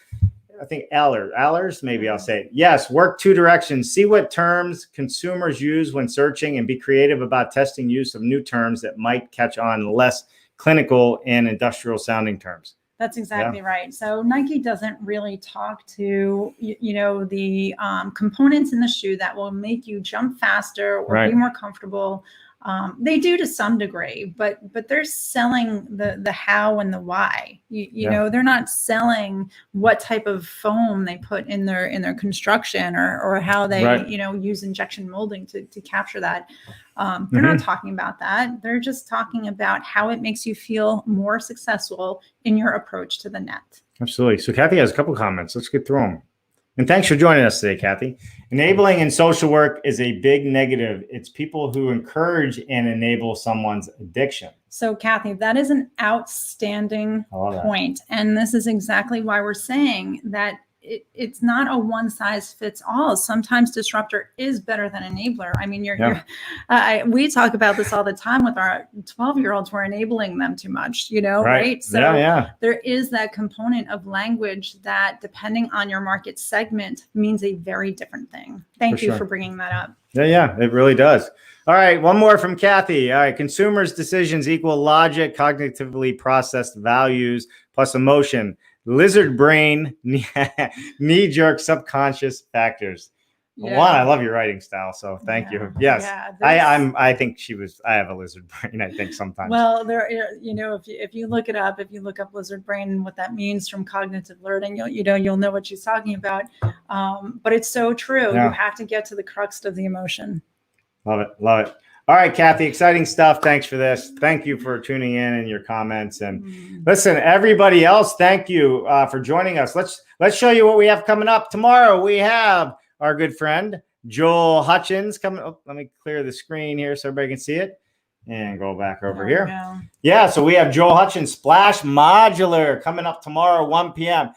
I think Allers, maybe I'll say it. Yes, work two directions. See what terms consumers use when searching, and be creative about testing use of new terms that might catch on, less clinical and industrial sounding terms. That's exactly right. So Nike doesn't really talk to, the components in the shoe that will make you jump faster or be more comfortable. They do to some degree, but they're selling the how and the why. You know, they're not selling what type of foam they put in their construction or how they use injection molding to capture that. They're not talking about that. They're just talking about how it makes you feel more successful in your approach to the net. Absolutely. So Kathy has a couple comments. Let's get through them. And thanks for joining us today, Kathy. Enabling in social work is a big negative. It's people who encourage and enable someone's addiction. So, Kathy, that is an outstanding point. And this is exactly why we're saying that it's not a one size fits all. Sometimes disruptor is better than enabler. I mean, we talk about this all the time with our 12-year-olds. We're enabling them too much, right? So there is that component of language that, depending on your market segment, means a very different thing. Thank you for bringing that up. Yeah, it really does. All right, one more from Kathy. All right, consumers' decisions equal logic, cognitively processed values plus emotion. Lizard brain, knee-jerk subconscious factors. Yeah. One, I love your writing style, so thank you. Yes, I think I have a lizard brain. I think sometimes. Well, if you look it up, if you look up lizard brain and what that means from cognitive learning, you'll know what she's talking about. But it's so true. Yeah. You have to get to the crux of the emotion. Love it. Love it. All right, Kathy, exciting stuff. Thanks for this. Thank you for tuning in and your comments. And listen, everybody else, thank you for joining us. Let's show you what we have coming up tomorrow. We have our good friend Joel Hutchins coming. Oh, let me clear the screen here so everybody can see it. And go back over here. Yeah, so we have Joel Hutchins, Splash Modular, coming up tomorrow, 1 p.m.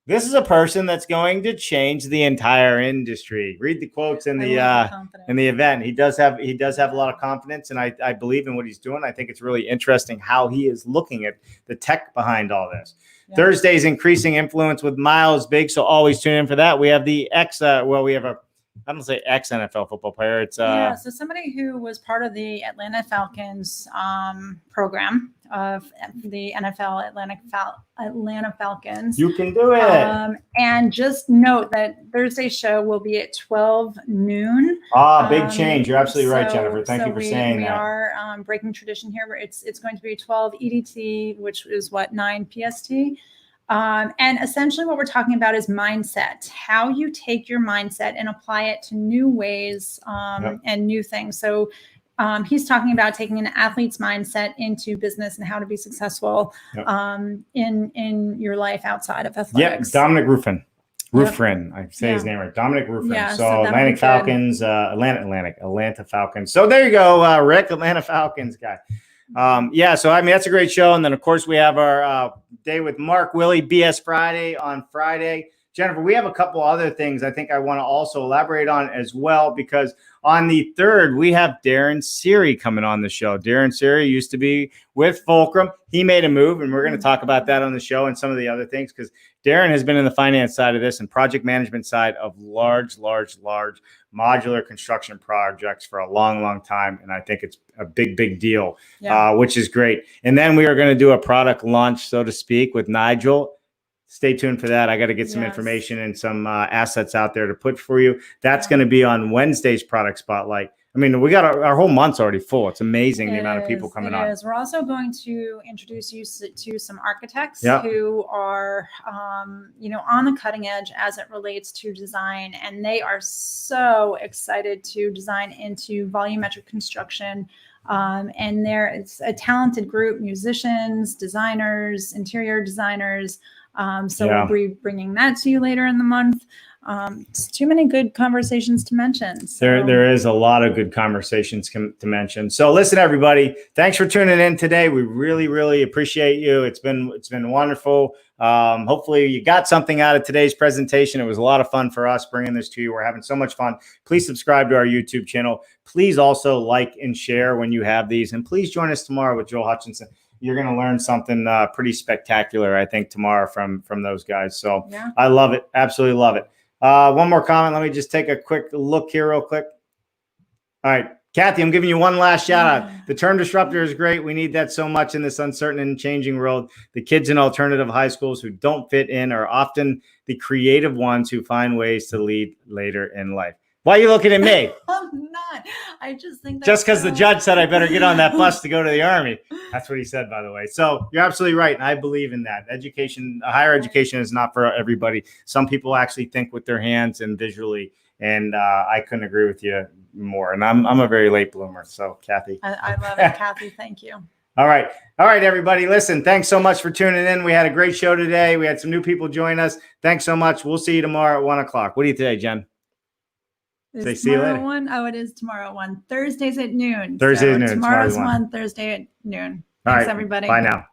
This is a person that's going to change the entire industry. Read the quotes in the event. He does have a lot of confidence, and I believe in what he's doing. I think it's really interesting how he is looking at the tech behind all this. Yeah. Thursday's increasing influence with Miles Big, so always tune in for that. We have the we have a I don't say ex-NFL football player. It's so somebody who was part of the Atlanta Falcons program of the NFL Atlanta Falcons. You can do it. And just note that Thursday's show will be at 12 noon. Big change. You're absolutely right, Jennifer. Thank you for saying that. We are breaking tradition here. Where it's going to be 12 EDT, which is 9 PST. And essentially what we're talking about is mindset, how you take your mindset and apply it to new ways and new things. So he's talking about taking an athlete's mindset into business and how to be successful in your life outside of athletics. Yeah, Dominic Ruffin. I say his name right. Dominic Ruffin. Yeah, so Atlantic Falcons, Atlanta Falcons. So there you go, Rick, Atlanta Falcons guy. So I mean, that's a great show. And then of course we have our day with Mark Willie, BS Friday on Friday. Jennifer, we have a couple other things I think I want to also elaborate on as well, because on the 3rd, we have Darren Seary coming on the show. Darren Seary used to be with Fulcrum. He made a move, and we're going to talk about that on the show and some of the other things, because Darren has been in the finance side of this and project management side of large modular construction projects for a long time. And I think it's a big deal, which is great. And then we are going to do a product launch, so to speak, with Nigel. Stay tuned for that. I got to get some information and some assets out there to put for you. That's going to be on Wednesday's product spotlight. I mean, we got our whole month's already full. It's amazing the amount of people coming on. We're also going to introduce you to some architects who are, on the cutting edge as it relates to design, and they are so excited to design into volumetric construction. And it's a talented group: musicians, designers, interior designers. We'll be bringing that to you later in the month. It's too many good conversations to mention. So. There is a lot of good conversations to mention. So listen, everybody, thanks for tuning in today. We really appreciate you. It's been wonderful. Hopefully you got something out of today's presentation. It was a lot of fun for us bringing this to you. We're having so much fun. Please subscribe to our YouTube channel. Please also like and share when you have these. And please join us tomorrow with Joel Hutchinson. You're going to learn something pretty spectacular, I think, tomorrow from those guys. So I love it. Absolutely love it. One more comment. Let me just take a quick look here real quick. All right. Kathy, I'm giving you one last shout out. The term disruptor is great. We need that so much in this uncertain and changing world. The kids in alternative high schools who don't fit in are often the creative ones who find ways to lead later in life. Why are you looking at me? I'm not. I just think just because the judge said I better get on that bus to go to the Army. That's what he said, by the way. So you're absolutely right. And I believe in that. Education, higher education is not for everybody. Some people actually think with their hands and visually. And I couldn't agree with you more. And I'm a very late bloomer. So, Kathy. I love it, Kathy. Thank you. All right, everybody. Listen, thanks so much for tuning in. We had a great show today. We had some new people join us. Thanks so much. We'll see you tomorrow at 1 o'clock. What do you today, Jen? Say see you later. It is tomorrow at 1. Thursdays at noon. Thursday at noon. Tomorrow's 1. Thursday at noon. Thanks, everybody. Bye now.